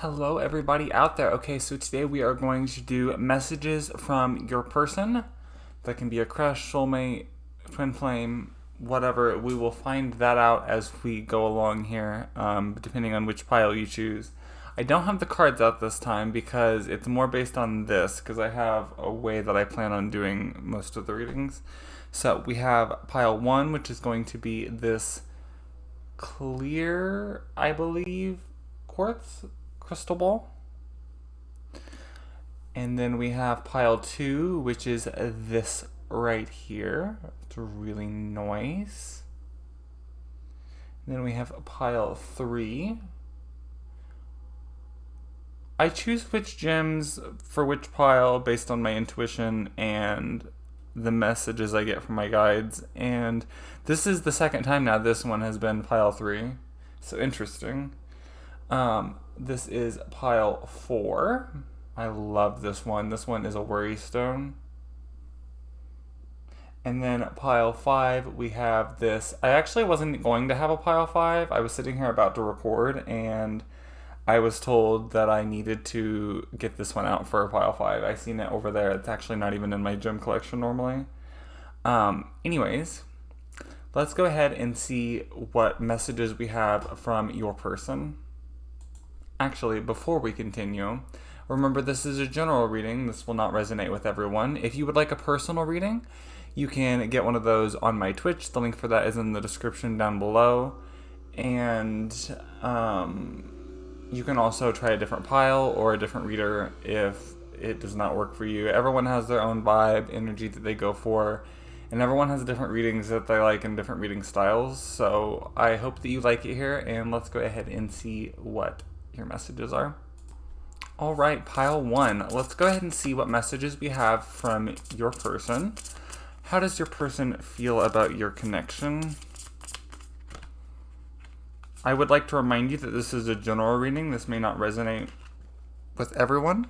Hello, everybody out there. Okay, so today we are going to do messages from your person. That can be a crush, soulmate, twin flame, whatever. We will find that out as we go along here, depending on which pile you choose. I don't have the cards out this time because it's more based on this, because I have a way that I plan on doing most of the readings. So we have pile 1, which is going to be this clear, I believe, quartz crystal ball. And then we have pile 2, which is this right here. It's really nice. And then we have pile 3. I choose which gems for which pile based on my intuition and the messages I get from my guides. And this is the second time now this one has been pile 3. So interesting. This is pile 4. I love this one. This one is a worry stone. And then pile 5, we have this. I actually wasn't going to have a pile 5. I was sitting here about to record, and I was told that I needed to get this one out for a pile 5. I seen it over there. It's actually not even in my gem collection normally. Anyways, let's go ahead and see what messages we have from your person. Actually, before we continue, remember this is a general reading. This will not resonate with everyone. If you would like a personal reading, you can get one of those on my Twitch. The link for that is in the description down below. And you can also try a different pile or a different reader if it does not work for you. Everyone has their own vibe, energy that they go for, and everyone has different readings that they like and different reading styles. So I hope that you like it here, and let's go ahead and see what your messages are. All right, pile 1. Let's go ahead and see what messages we have from your person. How does your person feel about your connection? I would like to remind you that this is a general reading. This may not resonate with everyone.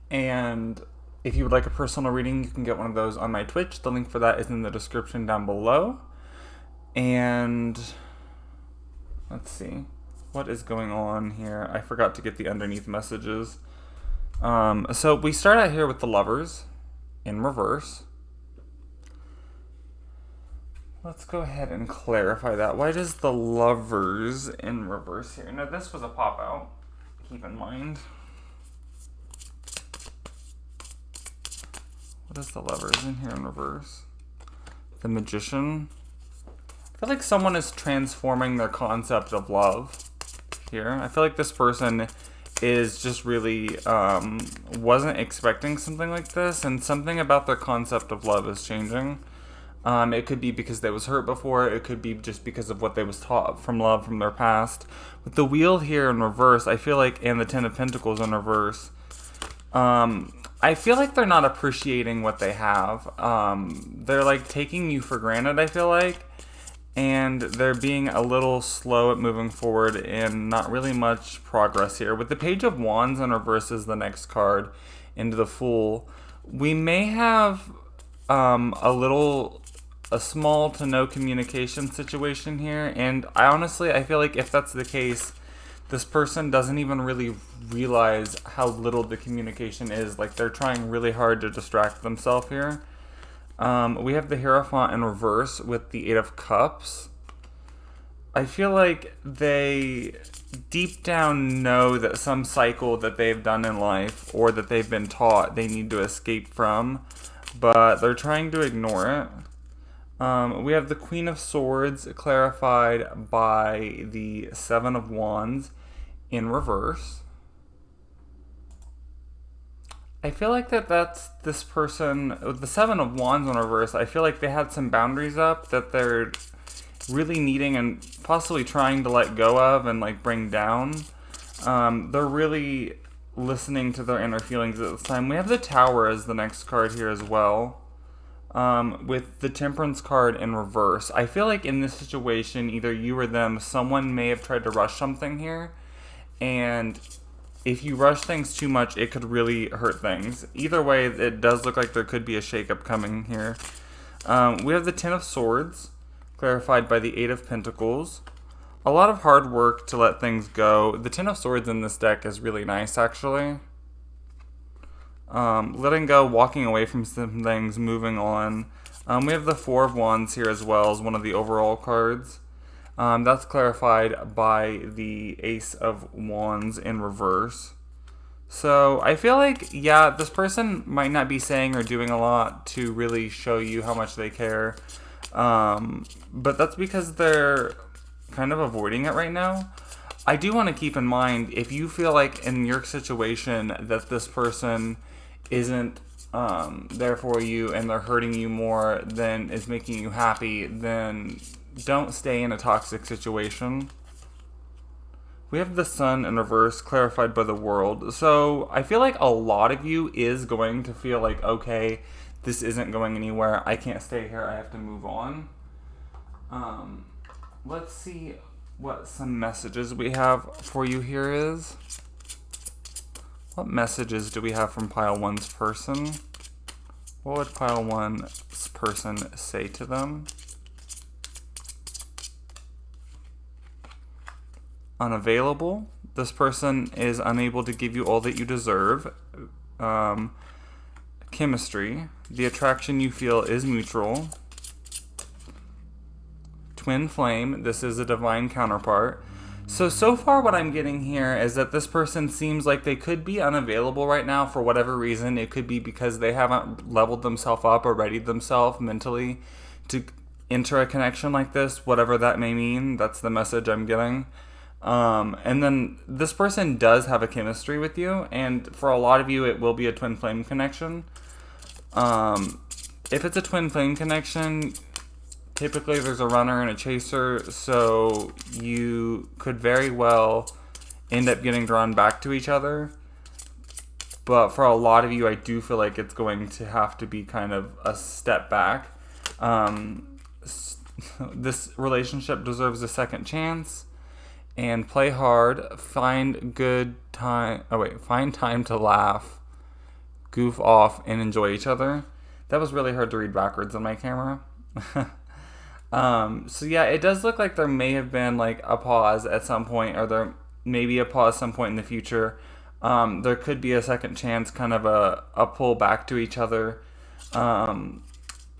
And if you would like a personal reading, you can get one of those on my Twitch. The link for that is in the description down below. And let's see. What is going on here? I forgot to get the underneath messages. So we start out here with the lovers in reverse. Let's go ahead and clarify that. Why does the lovers in reverse here? Now this was a pop out. Keep in mind. What is the lovers in here in reverse? The magician. I feel like someone is transforming their concept of love here. I feel like this person is just really wasn't expecting something like this, and something about their concept of love is changing. It could be because they was hurt before. It could be just because of what they was taught from love from their past. With the wheel here in reverse, I feel like, and the 10 of Pentacles in reverse, I feel like they're not appreciating what they have. They're like taking you for granted, I feel like. And they're being a little slow at moving forward and not really much progress here. With the Page of Wands in reverse is the next card into the Fool. We may have a small to no communication situation here. And I feel like if that's the case, this person doesn't even really realize how little the communication is. Like, they're trying really hard to distract themselves here. We have the Hierophant in reverse with the 8 of Cups. I feel like they deep down know that some cycle that they've done in life or that they've been taught they need to escape from, but they're trying to ignore it. We have the Queen of Swords clarified by the 7 of Wands in reverse. I feel like that's this person, with the 7 of Wands in reverse, I feel like they had some boundaries up that they're really needing and possibly trying to let go of and like bring down. They're really listening to their inner feelings at this time. We have the Tower as the next card here as well, with the Temperance card in reverse. I feel like in this situation, either you or them, someone may have tried to rush something here, and if you rush things too much, it could really hurt things. Either way, it does look like there could be a shakeup coming here. We have the 10 of Swords, clarified by the 8 of Pentacles. A lot of hard work to let things go. The Ten of Swords in this deck is really nice, actually. Letting go, walking away from some things, moving on. We have the Four of Wands here as well as one of the overall cards. That's clarified by the Ace of Wands in reverse. So I feel like, yeah, this person might not be saying or doing a lot to really show you how much they care. But that's because they're kind of avoiding it right now. I do want to keep in mind, if you feel like in your situation that this person isn't there for you and they're hurting you more than is making you happy, then don't stay in a toxic situation. We have the Sun in reverse, clarified by the World. So I feel like a lot of you is going to feel like, okay, this isn't going anywhere. I can't stay here. I have to move on. Let's see what some messages we have for you here is. What messages do we have from Pile 1's person? What would Pile 1's person say to them? Unavailable. This person is unable to give you all that you deserve. Chemistry. The attraction you feel is mutual. Twin flame. This is a divine counterpart. So far what I'm getting here is that this person seems like they could be unavailable right now for whatever reason. It could be because they haven't leveled themselves up or readied themselves mentally to enter a connection like this, whatever that may mean. That's the message I'm getting. And then this person does have a chemistry with you, and for a lot of you, it will be a twin flame connection. If it's a twin flame connection, typically there's a runner and a chaser, so you could very well end up getting drawn back to each other. But for a lot of you, I do feel like it's going to have to be kind of a step back. This relationship deserves a second chance. And play hard, find time to laugh, goof off, and enjoy each other. That was really hard to read backwards on my camera. So yeah, it does look like there may have been like a pause at some point, or there may be a pause some point in the future. There could be a second chance, kind of a pull back to each other.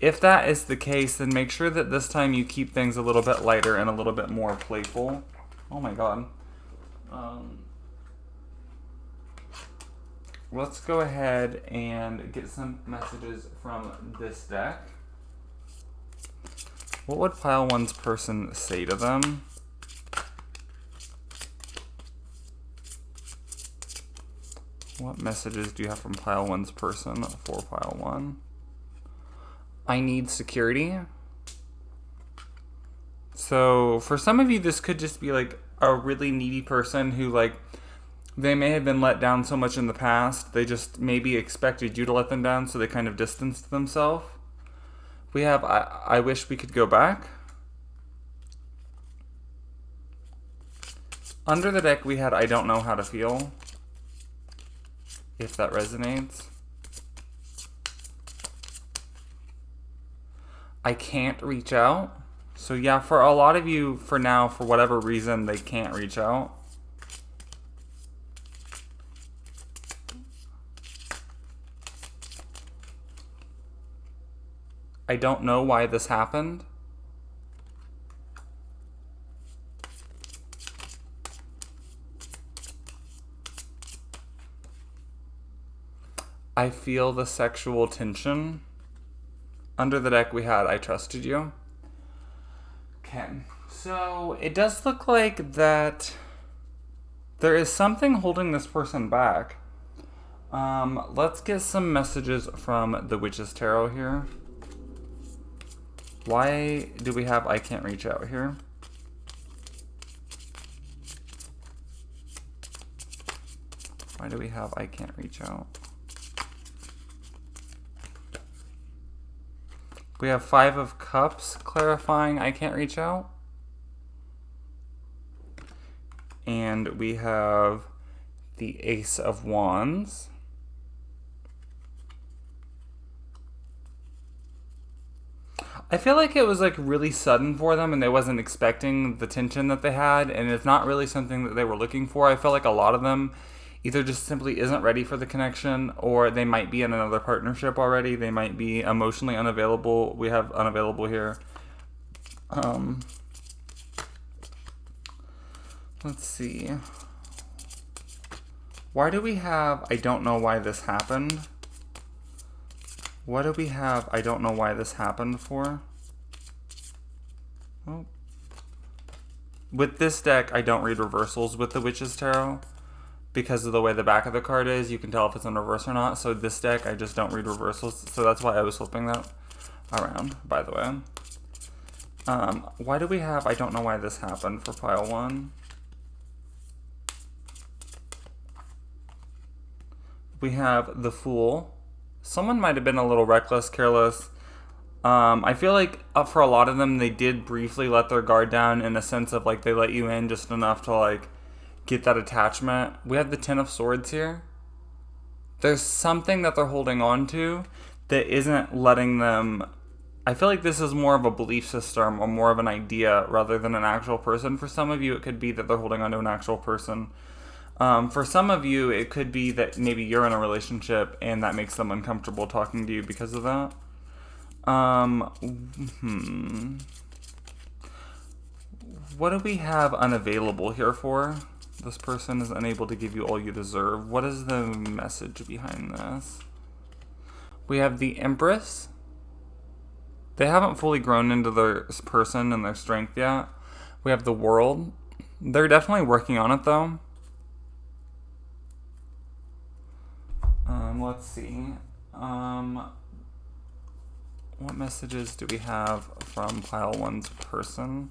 If that is the case, then make sure that this time you keep things a little bit lighter and a little bit more playful. Oh my god. Let's go ahead and get some messages from this deck. What would Pile 1's person say to them? What messages do you have from Pile 1's person for Pile 1? I need security. So for some of you, this could just be like a really needy person who, like, they may have been let down so much in the past. They just maybe expected you to let them down, so they kind of distanced themselves. We have I wish we could go back. Under the deck, we had I don't know how to feel. If that resonates. I can't reach out. So yeah, for a lot of you, for now, for whatever reason, they can't reach out. I don't know why this happened. I feel the sexual tension. Under the deck, we had I trusted you. Okay, so it does look like that there is something holding this person back. Let's get some messages from the Witch's Tarot here. Why do we have I can't reach out here? Why do we have I can't reach out? We have Five of Cups clarifying I can't reach out. And we have the Ace of Wands. I feel like it was like really sudden for them and they wasn't expecting the tension that they had, and it's not really something that they were looking for. I feel like a lot of them either just simply isn't ready for the connection, or they might be in another partnership already. They might be emotionally unavailable. We have unavailable here. Let's see. Why do we have, I don't know why this happened? What do we have, I don't know why this happened for? Oh. With this deck, I don't read reversals with the Witch's Tarot. Because of the way the back of the card is, you can tell if it's in reverse or not. So this deck, I just don't read reversals. So that's why I was flipping that around, by the way. Why do we have, I don't know why this happened for pile 1. We have the Fool. Someone might have been a little reckless, careless. I feel like for a lot of them, they did briefly let their guard down in a sense of like they let you in just enough to like get that attachment. We have the Ten of Swords here. There's something that they're holding on to that isn't letting them... I feel like this is more of a belief system or more of an idea rather than an actual person. For some of you, it could be that they're holding on to an actual person. For some of you, it could be that maybe you're in a relationship and that makes them uncomfortable talking to you because of that. What do we have unavailable here for? This person is unable to give you all you deserve. What is the message behind this? We have the Empress. They haven't fully grown into their person and their strength yet. We have the World. They're definitely working on it though. Let's see. What messages do we have from pile 1's person?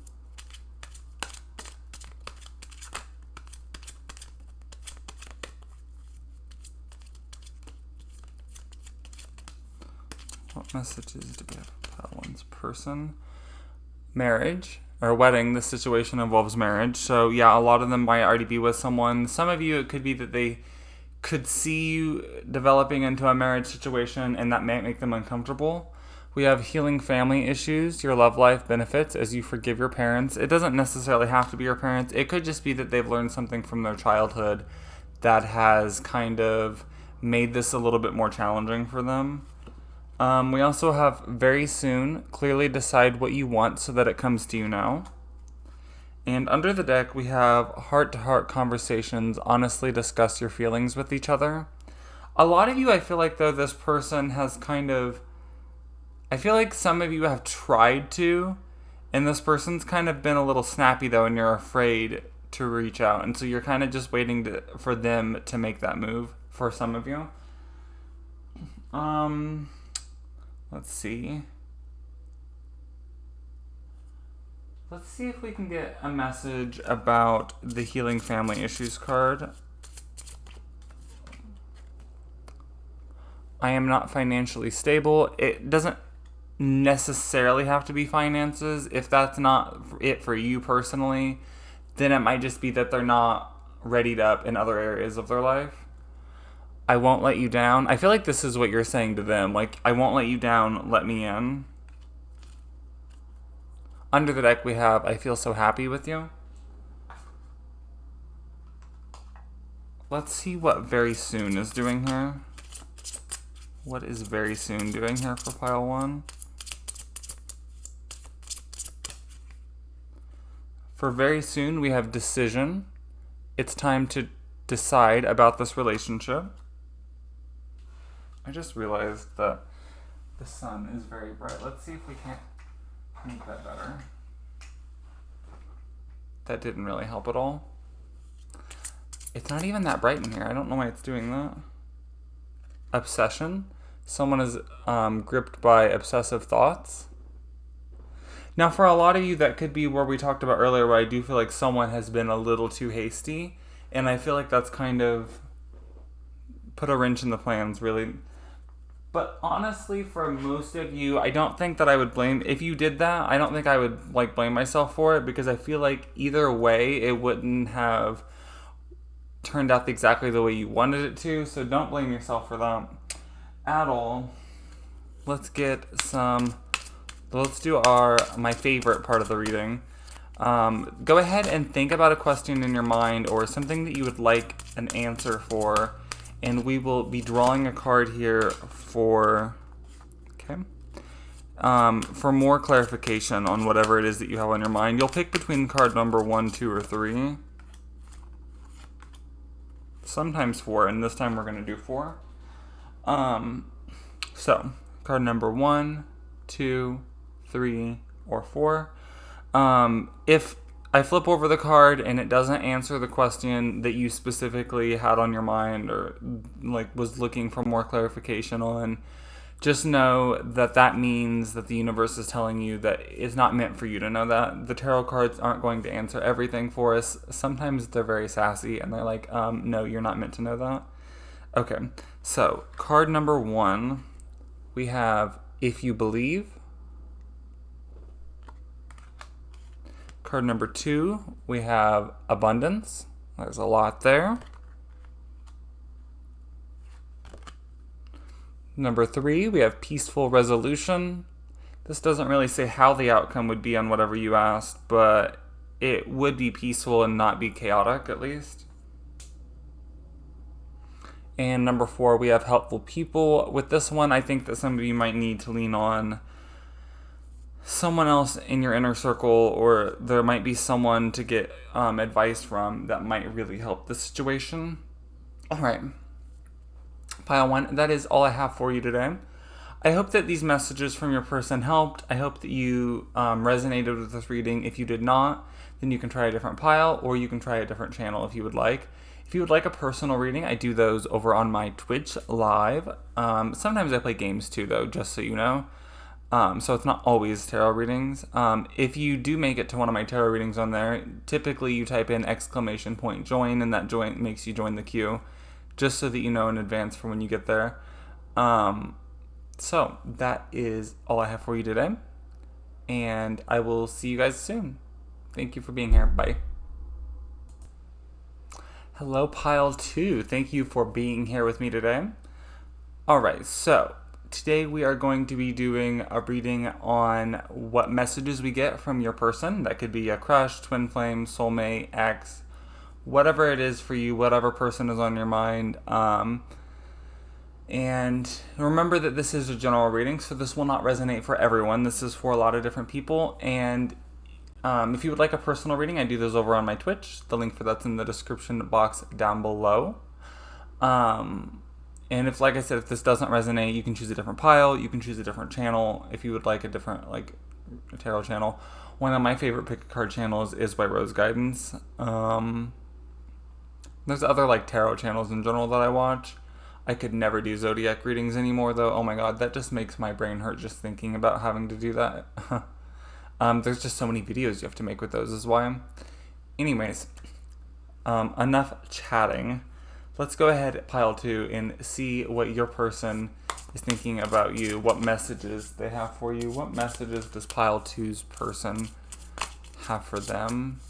What messages do we have from pile 1's person? Marriage or wedding. This situation involves marriage. So yeah, a lot of them might already be with someone. Some of you, it could be that they could see you developing into a marriage situation and that might make them uncomfortable. We have healing family issues. Your love life benefits as you forgive your parents. It doesn't necessarily have to be your parents. It could just be that they've learned something from their childhood that has kind of made this a little bit more challenging for them. We also have very soon. Clearly decide what you want so that it comes to you now. And under the deck, we have heart-to-heart conversations. Honestly discuss your feelings with each other. A lot of you, I feel like, though, this person has kind of... I feel like some of you have tried to, and this person's kind of been a little snappy, though, and you're afraid to reach out. And so you're kind of just waiting for them to make that move for some of you. Let's see. Let's see if we can get a message about the Healing Family Issues card. I am not financially stable. It doesn't necessarily have to be finances. If that's not it for you personally, then it might just be that they're not readied up in other areas of their life. I won't let you down. I feel like this is what you're saying to them. Like, I won't let you down, let me in. Under the deck, we have, I feel so happy with you. Let's see what very soon is doing here. What is very soon doing here for pile 1? For very soon, we have decision. It's time to decide about this relationship. I just realized that the sun is very bright. Let's see if we can't make that better. That didn't really help at all. It's not even that bright in here. I don't know why it's doing that. Obsession. Someone is gripped by obsessive thoughts. Now, for a lot of you, that could be where we talked about earlier, where I do feel like someone has been a little too hasty. And I feel like that's kind of put a wrench in the plans, really. But honestly, for most of you, I don't think that I would blame... If you did that, I don't think I would blame myself for it, because I feel like either way, it wouldn't have turned out exactly the way you wanted it to. So don't blame yourself for that at all. Let's get some let's do my favorite part of the reading. Go ahead and think about a question in your mind or something that you would like an answer for, and we will be drawing a card here for more clarification on whatever it is that you have on your mind. You'll pick between card number 1, 2, or 3. Sometimes 4, and this time we're going to do 4. So, card number 1, 2, 3, or 4. If I flip over the card and it doesn't answer the question that you specifically had on your mind or like was looking for more clarification on, just know that that means that the universe is telling you that it's not meant for you to know that. The tarot cards aren't going to answer everything for us. Sometimes they're very sassy and they're like, no, you're not meant to know that. Okay, so card number 1, we have If You Believe. Card number 2, we have Abundance. There's a lot there. Number 3, we have Peaceful Resolution. This doesn't really say how the outcome would be on whatever you asked, but it would be peaceful and not be chaotic, at least. And number 4, we have Helpful People. With this one, I think that some of you might need to lean on someone else in your inner circle, or there might be someone to get advice from that might really help the situation. All right. Pile 1, that is all I have for you today. I hope that these messages from your person helped. I hope that you resonated with this reading. If you did not, then you can try a different pile, or you can try a different channel if you would like. If you would like a personal reading, I do those over on my Twitch live. Sometimes I play games too, though, just so you know. So it's not always tarot readings. If you do make it to one of my tarot readings on there, typically you type in !join, and that join makes you join the queue, just so that you know in advance for when you get there. So that is all I have for you today, and I will see you guys soon. Thank you for being here. Bye. Hello, Pile 2. Thank you for being here with me today. All right, so today we are going to be doing a reading on what messages we get from your person. That could be a crush, twin flame, soulmate, ex, whatever it is for you, whatever person is on your mind. And remember that this is a general reading, so this will not resonate for everyone. This is for a lot of different people. And if you would like a personal reading, I do those over on my Twitch. The link for that's in the description box down below. And if, like I said, if this doesn't resonate, you can choose a different pile. You can choose a different channel if you would like a different, like, tarot channel. One of my favorite pick a card channels is by Rose Guidance. There's other, like, tarot channels in general that I watch. I could never do zodiac readings anymore, though. Oh my god, that just makes my brain hurt just thinking about having to do that. There's just so many videos you have to make with those, is why. Anyways, enough chatting. Let's go ahead, Pile 2, and see what your person is thinking about you, what messages they have for you. What messages does Pile 2's person have for them?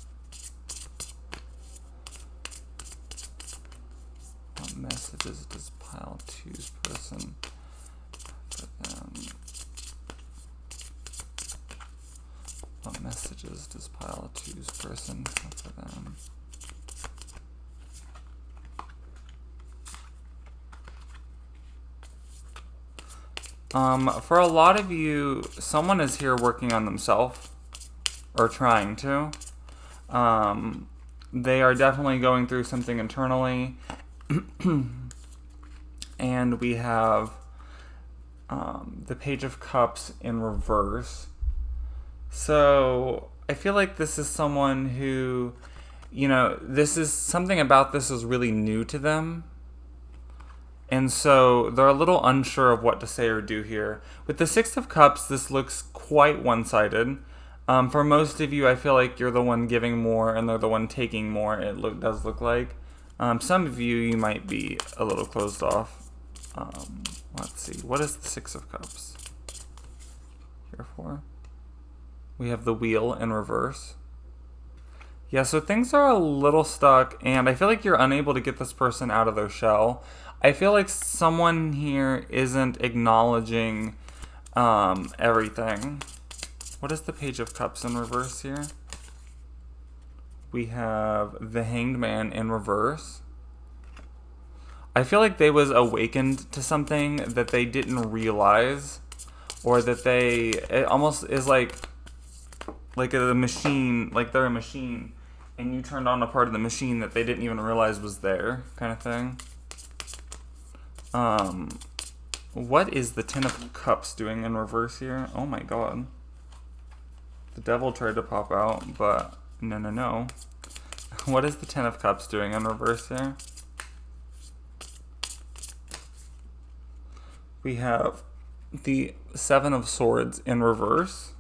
What messages does Pile 2's person have for them? What messages does Pile 2's person have for them? For a lot of you, someone is here working on themselves, or trying to. They are definitely going through something internally. And we have the Page of Cups in reverse. So I feel like this is someone who, you know, this is something about this is really new to them. And so they're a little unsure of what to say or do here. With the Six of Cups, this looks quite one-sided. For most of you, I feel like you're the one giving more and they're the one taking more, it does look like. Some of you might be a little closed off. Let's see. What is the Six of Cups here for? We have the Wheel in reverse. Yeah, so things are a little stuck, and I feel like you're unable to get this person out of their shell. I feel like someone here isn't acknowledging everything. What is the Page of Cups in reverse here? We have the Hanged Man in reverse. I feel like they was awakened to something that they didn't realize, or that it almost is like a machine, like they're a machine, and you turned on a part of the machine that they didn't even realize was there, kind of thing. What is the Ten of Cups doing in reverse here? Oh my god. The Devil tried to pop out, but no. What is the Ten of Cups doing in reverse here? We have the Seven of Swords in reverse.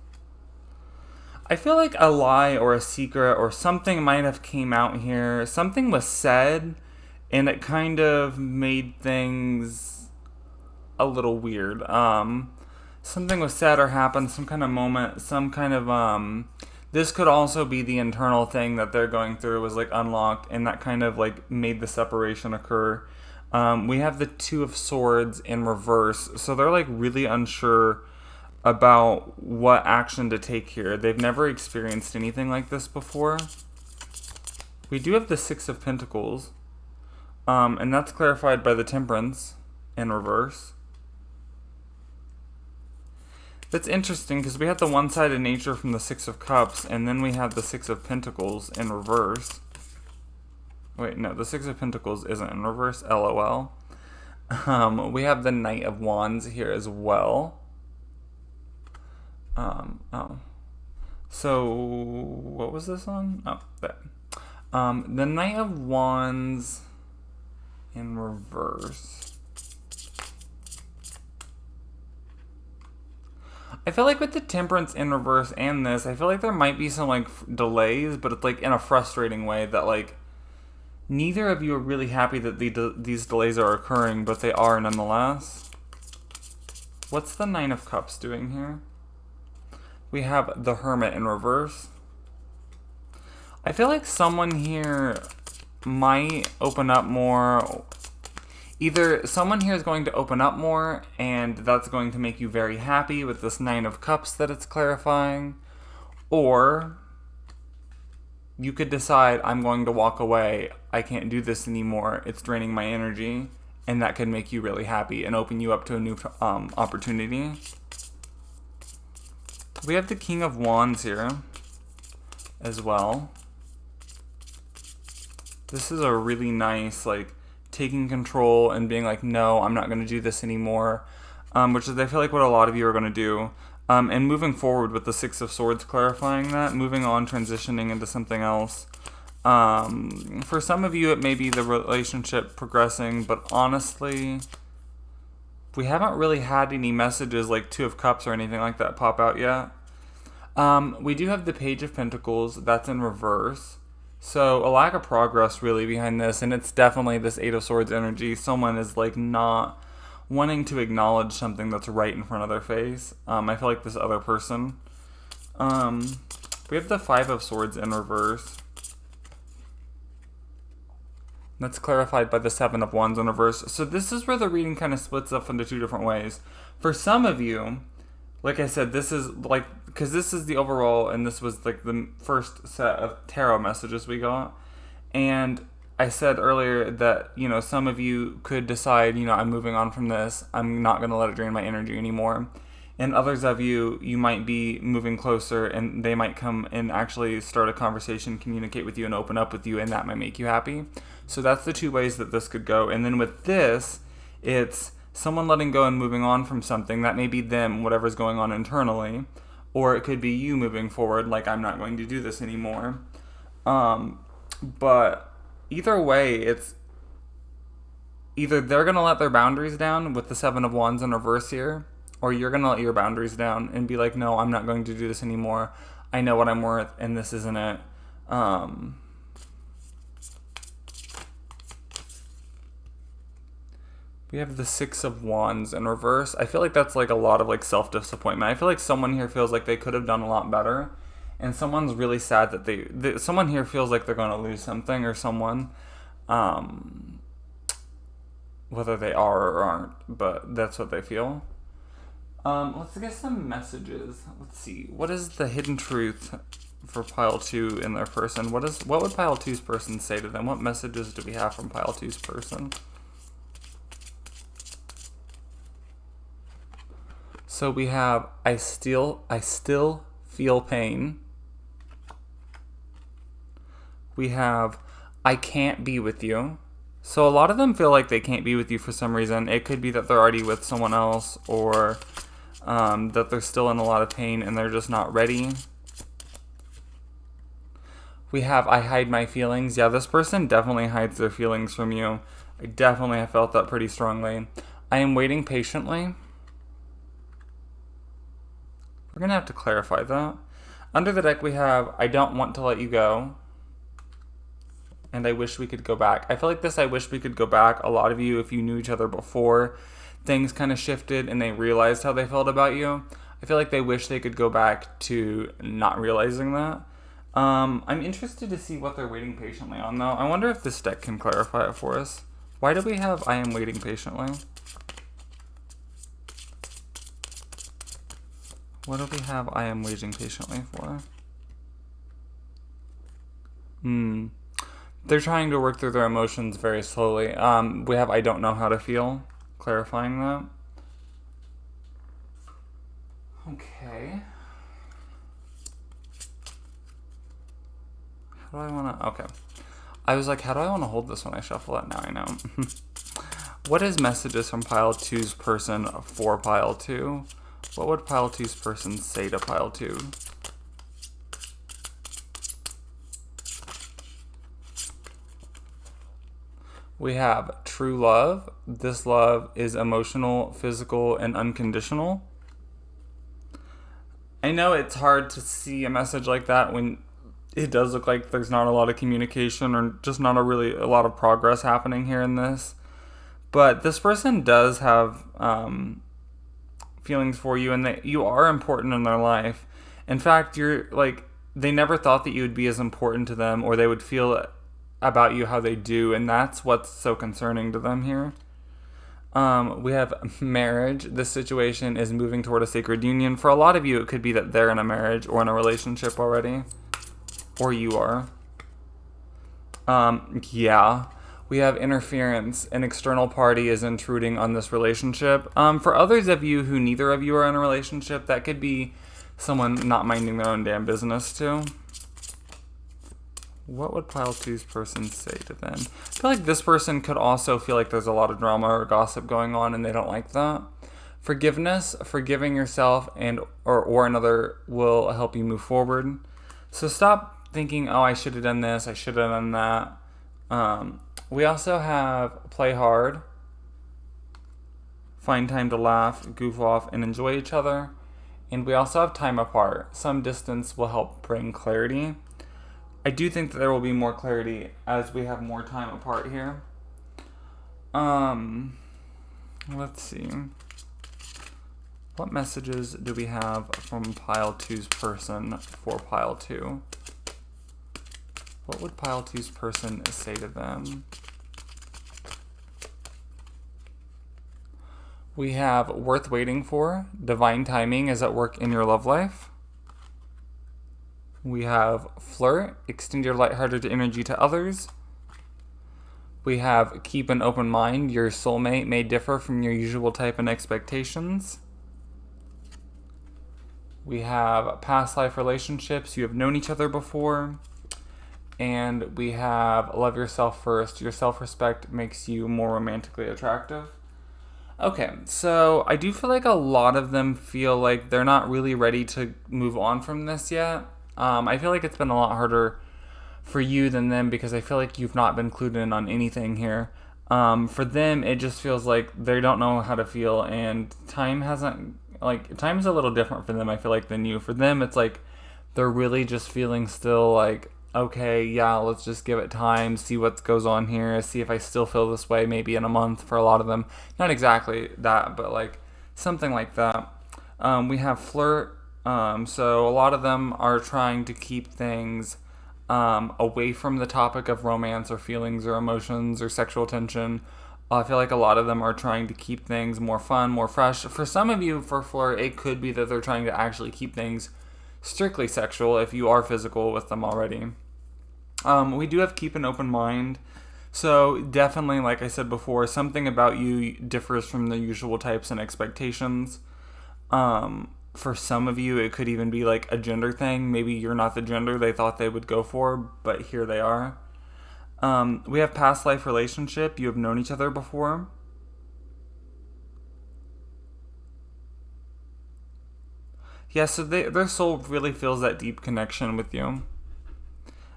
I feel like a lie or a secret or something might have came out here. Something was said, and it kind of made things a little weird. Something was said or happened, some kind of moment, some kind of, this could also be the internal thing that they're going through was like unlocked, and that kind of like made the separation occur. We have the Two of Swords in reverse, so they're like really unsure about what action to take here. They've never experienced anything like this before. We do have the Six of Pentacles, and that's clarified by the Temperance in reverse. That's interesting because we have the one-sided nature from the Six of Cups, and then we have the Six of Pentacles in reverse. Wait, no, the Six of Pentacles isn't in reverse, LOL. We have the Knight of Wands here as well. Oh. So, what was this on? Oh, there. The Knight of Wands in reverse. I feel like with the Temperance in reverse and this, I feel like there might be some, like, delays, but it's, like, in a frustrating way that, like, neither of you are really happy that these delays are occurring, but they are nonetheless. What's the Nine of Cups doing here? We have the Hermit in reverse. I feel like someone here might open up more. Either someone here is going to open up more, and that's going to make you very happy with this Nine of Cups that it's clarifying, or you could decide, I'm going to walk away, I can't do this anymore, it's draining my energy, and that could make you really happy and open you up to a new opportunity. We have the King of Wands here as well. This is a really nice, like, taking control and being like, no, I'm not going to do this anymore, which is, I feel like, what a lot of you are going to do. And moving forward with the Six of Swords clarifying that, moving on, transitioning into something else. For some of you, it may be the relationship progressing, but honestly, we haven't really had any messages like Two of Cups or anything like that pop out yet. We do have the Page of Pentacles, that's in reverse. So a lack of progress really behind this, and it's definitely this Eight of Swords energy. Someone is like not wanting to acknowledge something that's right in front of their face. I feel like this other person. We have the Five of Swords in reverse. That's clarified by the Seven of Wands in reverse. So this is where the reading kind of splits up into two different ways. For some of you, like I said, this is like, because this is the overall, and this was like the first set of tarot messages we got. And I said earlier that, you know, some of you could decide, you know, I'm moving on from this. I'm not going to let it drain my energy anymore. And others of you, you might be moving closer, and they might come and actually start a conversation, communicate with you, and open up with you, and that might make you happy. So that's the two ways that this could go. And then with this, it's someone letting go and moving on from something. That may be them, whatever's going on internally. Or it could be you moving forward, like, I'm not going to do this anymore. But either way, it's either they're going to let their boundaries down with the Seven of Wands in reverse here, or you're going to let your boundaries down and be like, no, I'm not going to do this anymore. I know what I'm worth, and this isn't it. We have the Six of Wands in reverse. I feel like that's like a lot of like self-disappointment. I feel like someone here feels like they could have done a lot better, and someone's really sad that someone here feels like they're going to lose something or someone, whether they are or aren't, but that's what they feel. Let's get some messages. Let's see. What is the hidden truth for pile 2 in their person? What would pile 2's person say to them? What messages do we have from pile 2's person? So we have I still feel pain. We have I can't be with you. So a lot of them feel like they can't be with you for some reason. It could be that they're already with someone else, or that they're still in a lot of pain and they're just not ready. We have I hide my feelings. Yeah, this person definitely hides their feelings from you. I definitely have felt that pretty strongly. I am waiting patiently. We're going to have to clarify that. Under the deck we have I don't want to let you go. And I wish we could go back. I feel like this I wish we could go back. A lot of you, if you knew each other before, things kind of shifted and they realized how they felt about you. I feel like they wish they could go back to not realizing that. I'm interested to see what they're waiting patiently on, though. I wonder if this deck can clarify it for us. Why do we have I am waiting patiently? What do we have I am waiting patiently for? They're trying to work through their emotions very slowly. We have I don't know how to feel, clarifying that. Okay. How do I want to... Okay. I was like, how do I want to hold this when I shuffle it? Now I know. What is messages from pile 2's person for pile 2? What would pile 2's person say to pile 2? We have true love. This love is emotional, physical, and unconditional. I know it's hard to see a message like that when it does look like there's not a lot of communication or just not a lot of progress happening here in this. But this person does have feelings for you and that you are important in their life. In fact, you're like, they never thought that you would be as important to them or they would feel about you how they do, and that's what's so concerning to them here. We have marriage. This situation is moving toward a sacred union. For a lot of you, it could be that they're in a marriage or in a relationship already, or you are. Yeah. We have interference. An external party is intruding on this relationship. For others of you who neither of you are in a relationship, that could be someone not minding their own damn business too. What would pile 2's person say to them? I feel like this person could also feel like there's a lot of drama or gossip going on and they don't like that. Forgiveness, forgiving yourself and or another will help you move forward. So stop thinking, oh, I should have done this, I should have done that. We also have play hard, find time to laugh, goof off, and enjoy each other. And we also have time apart. Some distance will help bring clarity. I do think that there will be more clarity as we have more time apart here. Let's see. What messages do we have from pile 2's person for pile 2? What would pile 2's person say to them? We have worth waiting for. Divine timing is at work in your love life. We have flirt, extend your lighthearted energy to others. We have keep an open mind. Your soulmate may differ from your usual type and expectations. We have past life relationships. You have known each other before. And we have love yourself first. Your self-respect makes you more romantically attractive. Okay, so I do feel like a lot of them feel like they're not really ready to move on from this yet. I feel like it's been a lot harder for you than them because I feel like you've not been clued in on anything here. For them, it just feels like they don't know how to feel, and time's a little different for them, I feel like, than you. For them, it's like they're really just feeling still like, okay, yeah, let's just give it time, see what goes on here, see if I still feel this way maybe in a month for a lot of them. Not exactly that, but like something like that. We have flirt. So a lot of them are trying to keep things away from the topic of romance or feelings or emotions or sexual tension. I feel like a lot of them are trying to keep things more fun, more fresh. For some of you, for Fleur, it could be that they're trying to actually keep things strictly sexual if you are physical with them already. We do have keep an open mind. So definitely, like I said before, something about you differs from the usual types and expectations. For some of you, it could even be like a gender thing. Maybe you're not the gender they thought they would go for, but here they are. We have past life relationship. You have known each other before. Yeah, so their soul really feels that deep connection with you.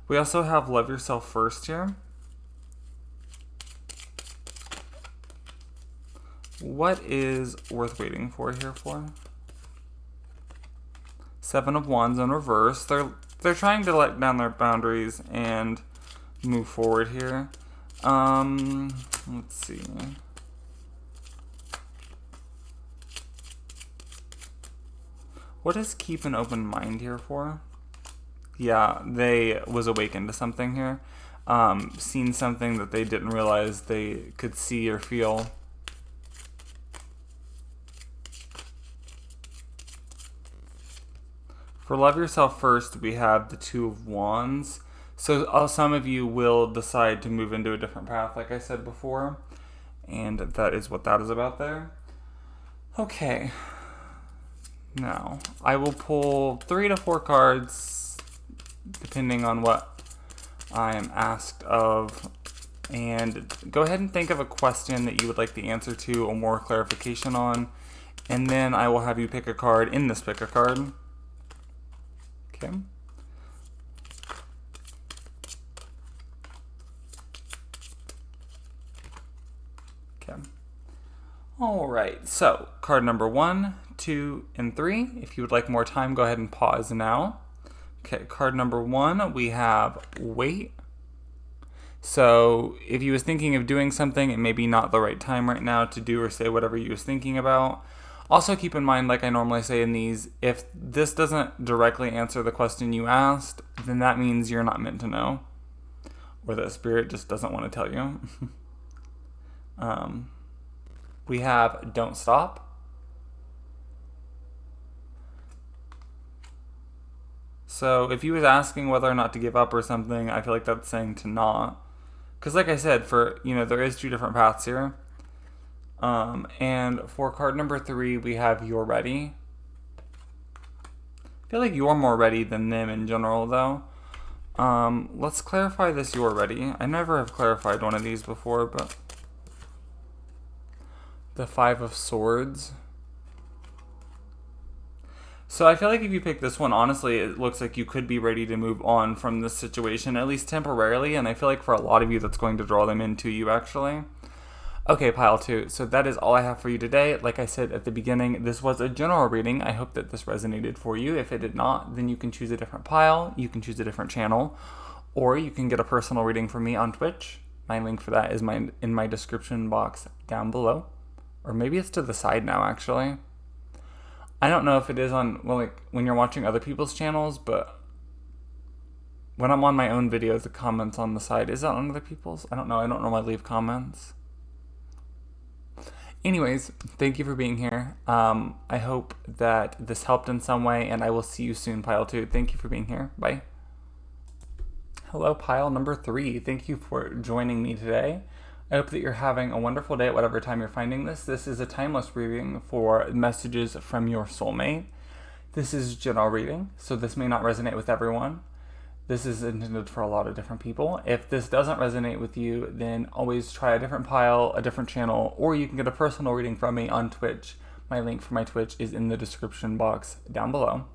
We also have love yourself first here. What is worth waiting for here for? Seven of Wands in reverse. They're trying to let down their boundaries and move forward here. Let's see. What is keep an open mind here for? Yeah, they was awakened to something here. Seen something that they didn't realize they could see or feel. For love yourself first, we have the Two of Wands. So some of you will decide to move into a different path, like I said before. And that is what that is about there. Okay. Now, I will pull 3 to 4 cards, depending on what I am asked of. And go ahead and think of a question that you would like the answer to or more clarification on. And then I will have you pick a card in this pick a card. Okay. Okay. All right. So, card number 1, 2, and 3. If you would like more time, go ahead and pause now. Okay, card number 1, we have wait. So, if you was thinking of doing something, it may be not the right time right now to do or say whatever you was thinking about. Also keep in mind, like I normally say in these, if this doesn't directly answer the question you asked, then that means you're not meant to know. Or that spirit just doesn't want to tell you. We have don't stop. So if you was asking whether or not to give up or something, I feel like that's saying to not. Because like I said, there is 2 different paths here. And for card number 3, we have you're ready. I feel like you're more ready than them in general, though. Let's clarify this you're ready. I never have clarified one of these before, but the 5 of Swords. So I feel like if you pick this one, honestly, it looks like you could be ready to move on from this situation, at least temporarily, and I feel like for a lot of you, that's going to draw them into you, actually. Okay, pile 2. So that is all I have for you today. Like I said at the beginning, this was a general reading. I hope that this resonated for you. If it did not, then you can choose a different pile, you can choose a different channel, or you can get a personal reading from me on Twitch. My link for that is in my description box down below. Or maybe it's to the side now, actually. I don't know if it is on, when you're watching other people's channels, but when I'm on my own videos, the comments on the side, is that on other people's? I don't know. I don't normally leave comments. Anyways, thank you for being here. I hope that this helped in some way, and I will see you soon, pile 2. Thank you for being here. Bye. Hello, pile number 3. Thank you for joining me today. I hope that you're having a wonderful day at whatever time you're finding this. This is a timeless reading for messages from your soulmate. This is general reading, so this may not resonate with everyone. This is intended for a lot of different people. If this doesn't resonate with you, then always try a different pile, a different channel, or you can get a personal reading from me on Twitch. My link for my Twitch is in the description box down below.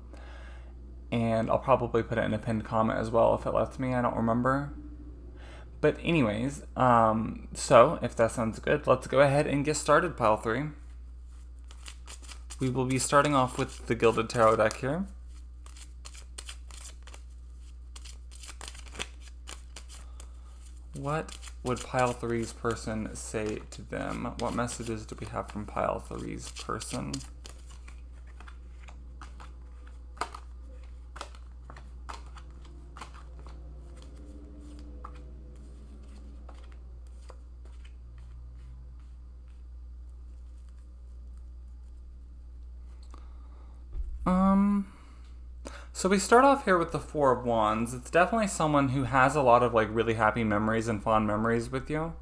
And I'll probably put it in a pinned comment as well if it lets me. I don't remember. But anyways, so if that sounds good, let's go ahead and get started, pile 3. We will be starting off with the Gilded Tarot deck here. What would pile 3's person say to them? What messages do we have from pile 3's person? So we start off here with the Four of Wands. It's definitely someone who has a lot of like really happy memories and fond memories with you.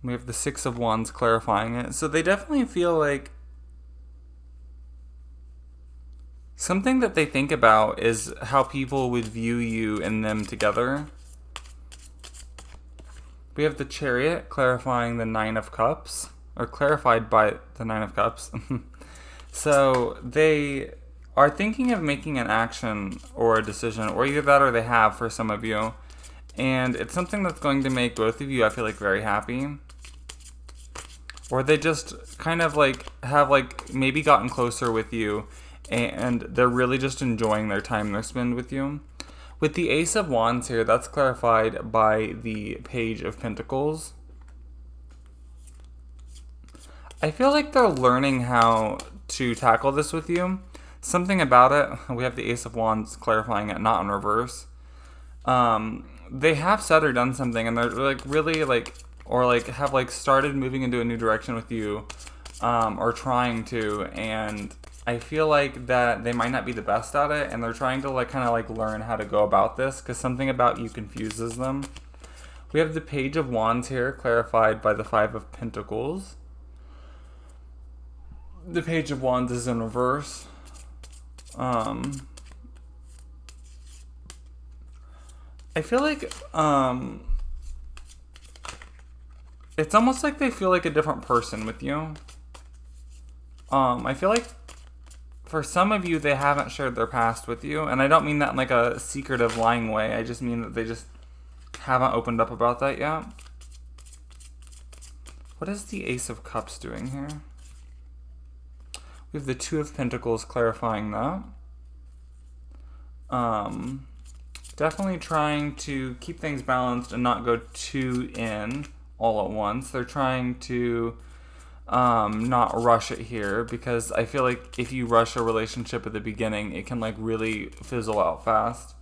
We have the Six of Wands clarifying it. So they definitely feel like something that they think about is how people would view you and them together. We have the Chariot clarifying the Nine of Cups, or clarified by the Nine of Cups. So they are thinking of making an action or a decision, or either that or they have for some of you. And it's something that's going to make both of you, I feel like, very happy. Or they just kind of like have like maybe gotten closer with you and they're really just enjoying their time they spend with you. With the Ace of Wands here, that's clarified by the Page of Pentacles. I feel like they're learning how to tackle this with you. Something about it, we have the Ace of Wands clarifying it, not in reverse. They have said or done something and they're like really like, or like have like started moving into a new direction with you, or trying to, and I feel like that they might not be the best at it, and they're trying to like kind of like learn how to go about this because something about you confuses them. We have the Page of Wands here clarified by the Five of Pentacles. The Page of Wands is in reverse. I feel like it's almost like they feel like a different person with you. I feel like for some of you, they haven't shared their past with you. And I don't mean that in like a secretive, lying way. I just mean that they just haven't opened up about that yet. What is the Ace of Cups doing here? We have the Two of Pentacles clarifying that. Definitely trying to keep things balanced and not go too in all at once. They're trying to not rush it here because I feel like if you rush a relationship at the beginning, it can like really fizzle out fast.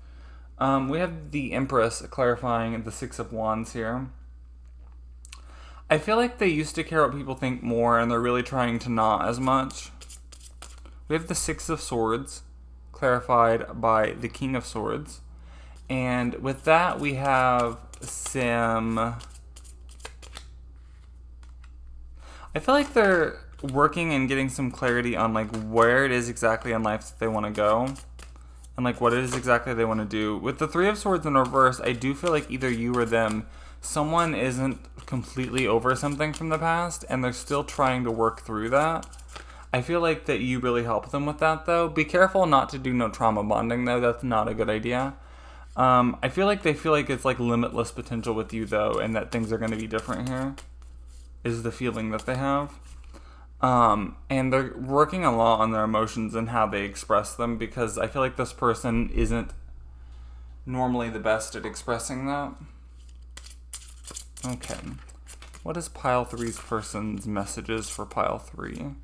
We have the Empress clarifying the Six of Wands here. I feel like they used to care what people think more and they're really trying to not as much. We have the Six of Swords clarified by the King of Swords. And with that, we have some... I feel like they're working and getting some clarity on like where it is exactly in life that they want to go. And like what it is exactly they want to do. With the Three of Swords in reverse, I do feel like either you or them, someone isn't completely over something from the past and they're still trying to work through that. I feel like that you really help them with that though. Be careful not to do no trauma bonding though. That's not a good idea. I feel like they feel like it's like limitless potential with you though, and that things are going to be different here is the feeling that they have. And they're working a lot on their emotions and how they express them because I feel like this person isn't normally the best at expressing that. Okay. What is pile 3's person's messages for pile 3?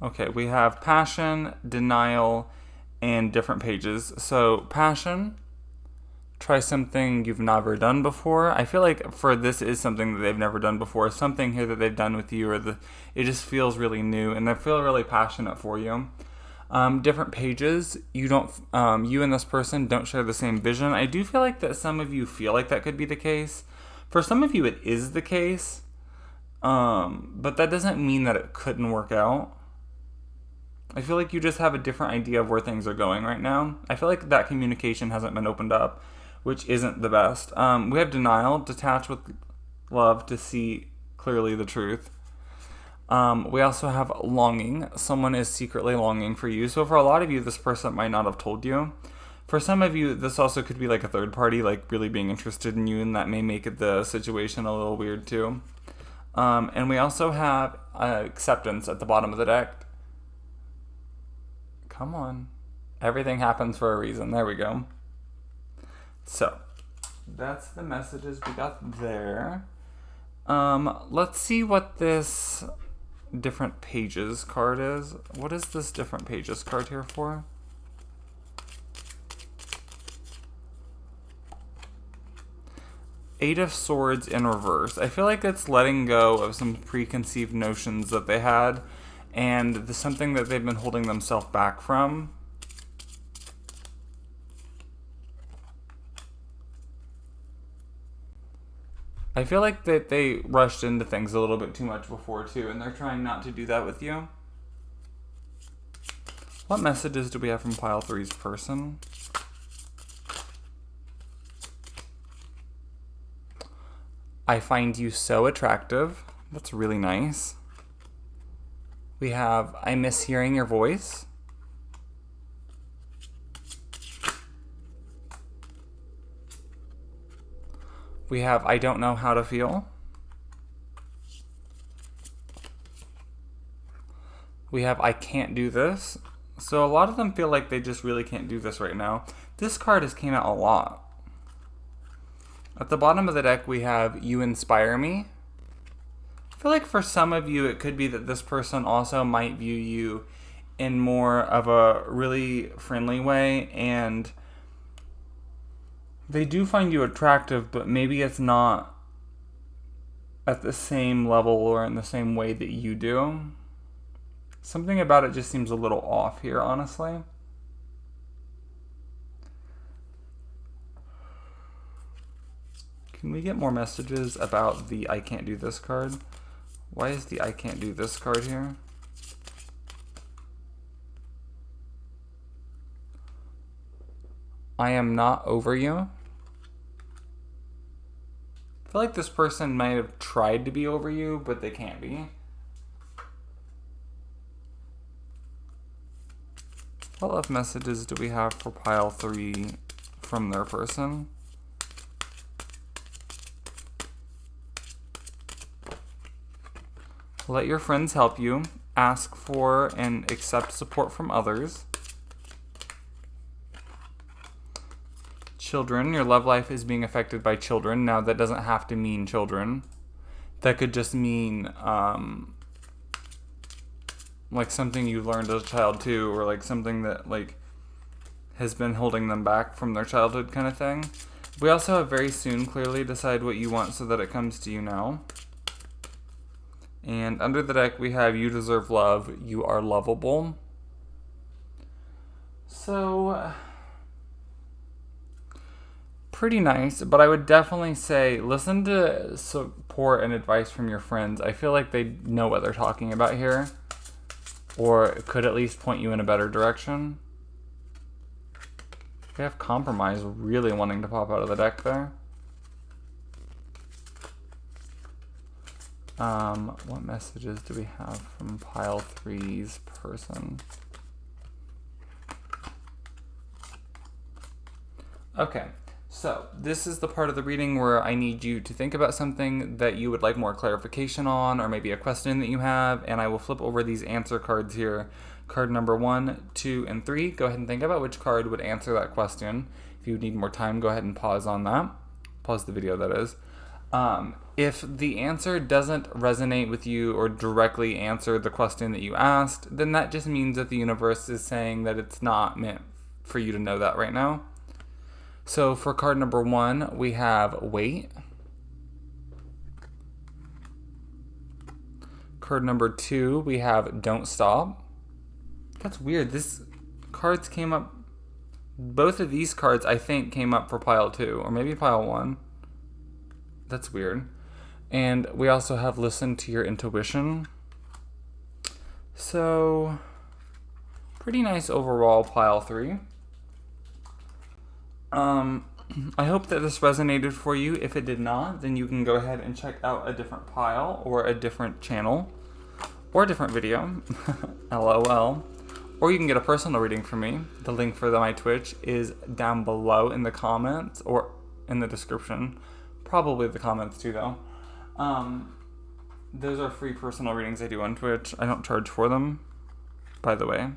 Okay, we have passion, denial, and different pages. So, passion, try something you've never done before. I feel like for this is something that they've never done before. Something here that they've done with you, or it just feels really new, and they feel really passionate for you. Different pages, you and this person don't share the same vision. I do feel like that some of you feel like that could be the case. For some of you, it is the case, but that doesn't mean that it couldn't work out. I feel like you just have a different idea of where things are going right now. I feel like that communication hasn't been opened up, which isn't the best. We have denial, detach with love to see clearly the truth. We also have longing. Someone is secretly longing for you. So for a lot of you, this person might not have told you. For some of you, this also could be like a third party, like really being interested in you, and that may make the situation a little weird too. And we also have acceptance at the bottom of the deck. Come on. Everything happens for a reason. There we go. So, that's the messages we got there. Let's see what this different pages card is. What is this different pages card here for? Eight of Swords in reverse. I feel like it's letting go of some preconceived notions that they had, and something that they've been holding themselves back from. I feel like that they rushed into things a little bit too much before, too, and they're trying not to do that with you. What messages do we have from pile 3's person? I find you so attractive. That's really nice. We have, I miss hearing your voice. We have, I don't know how to feel. We have, I can't do this. So a lot of them feel like they just really can't do this right now. This card has came out a lot. At the bottom of the deck, we have You Inspire Me. I feel like for some of you, it could be that this person also might view you in more of a really friendly way, and they do find you attractive, but maybe it's not at the same level or in the same way that you do. Something about it just seems a little off here, honestly. Can we get more messages about the I can't do this card? Why is the I can't do this card here? I am not over you. I feel like this person might have tried to be over you, but they can't be. What love messages do we have for pile 3 from their person? Let your friends help you. Ask for and accept support from others. Children, your love life is being affected by children. Now, that doesn't have to mean children. That could just mean, like something you learned as a child too, or like something that like has been holding them back from their childhood kind of thing. We also have very soon, clearly decide what you want so that it comes to you now. And under the deck, we have You Deserve Love, You Are Lovable. So, pretty nice, but I would definitely say listen to support and advice from your friends. I feel like they know what they're talking about here, or could at least point you in a better direction. We have Compromise really wanting to pop out of the deck there. What messages do we have from pile 3's person? Okay, so this is the part of the reading where I need you to think about something that you would like more clarification on, or maybe a question that you have, and I will flip over these answer cards here. Card number 1, 2, and 3. Go ahead and think about which card would answer that question. If you need more time, go ahead and pause on that. Pause the video, that is. If the answer doesn't resonate with you or directly answer the question that you asked, then that just means that the universe is saying that it's not meant for you to know that right now. So for card number 1, we have Wait. Card number 2, we have Don't Stop. That's weird. This cards came up. Both of these cards, I think, came up for pile 2, or maybe pile 1. That's weird. And we also have Listen to Your Intuition. So, pretty nice overall pile 3. I hope that this resonated for you. If it did not, then you can go ahead and check out a different pile or a different channel or a different video. LOL. Or you can get a personal reading from me. The link for my Twitch is down below in the comments or in the description. Probably the comments too, though. Those are free personal readings I do on Twitch. I don't charge for them, by the way.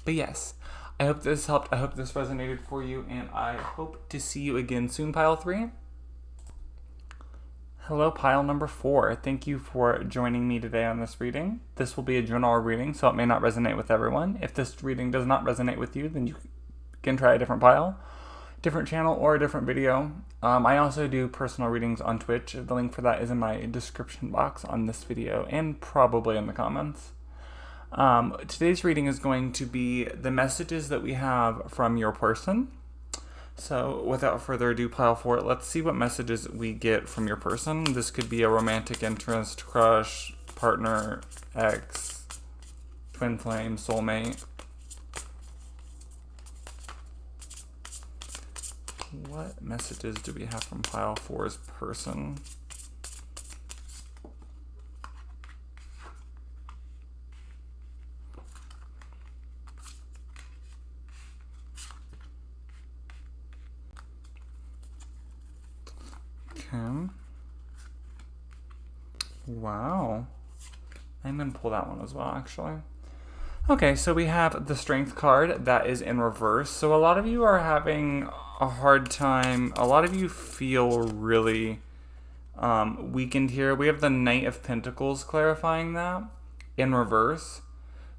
But yes, I hope this helped. I hope this resonated for you, and I hope to see you again soon, pile 3. Hello, pile number 4. Thank you for joining me today on this reading. This will be a general reading, so it may not resonate with everyone. If this reading does not resonate with you, then you can try a different pile. different channel or a different video. I also do personal readings on Twitch. The link for that is in my description box on this video and probably in the comments. Today's reading is going to be the messages that we have from your person. So without further ado, pile 4, let's see what messages we get from your person. This could be a romantic interest, crush, partner, ex, twin flame, soulmate. What messages do we have from pile 4's person? Okay. Wow. I'm going to pull that one as well, actually. Okay, so we have the Strength card that is in reverse. So a lot of you are having a hard time. A lot of you feel really weakened here. We have the Knight of Pentacles clarifying that in reverse.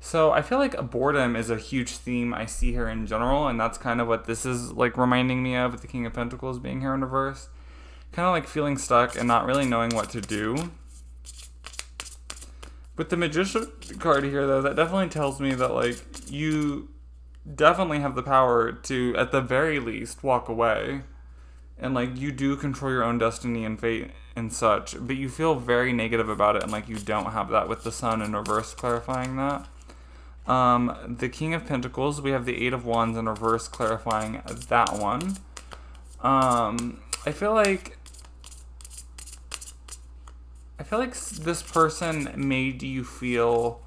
So I feel like boredom is a huge theme I see here in general, and that's kind of what this is like reminding me of, with the King of Pentacles being here in reverse. Kind of like feeling stuck and not really knowing what to do. With the Magician card here, though, that definitely tells me that, like, you definitely have the power to, at the very least, walk away. And, like, you do control your own destiny and fate and such, but you feel very negative about it, and, like, you don't have that with the Sun in reverse clarifying that. The King of Pentacles, we have the Eight of Wands in reverse clarifying that one. I feel like this person made you feel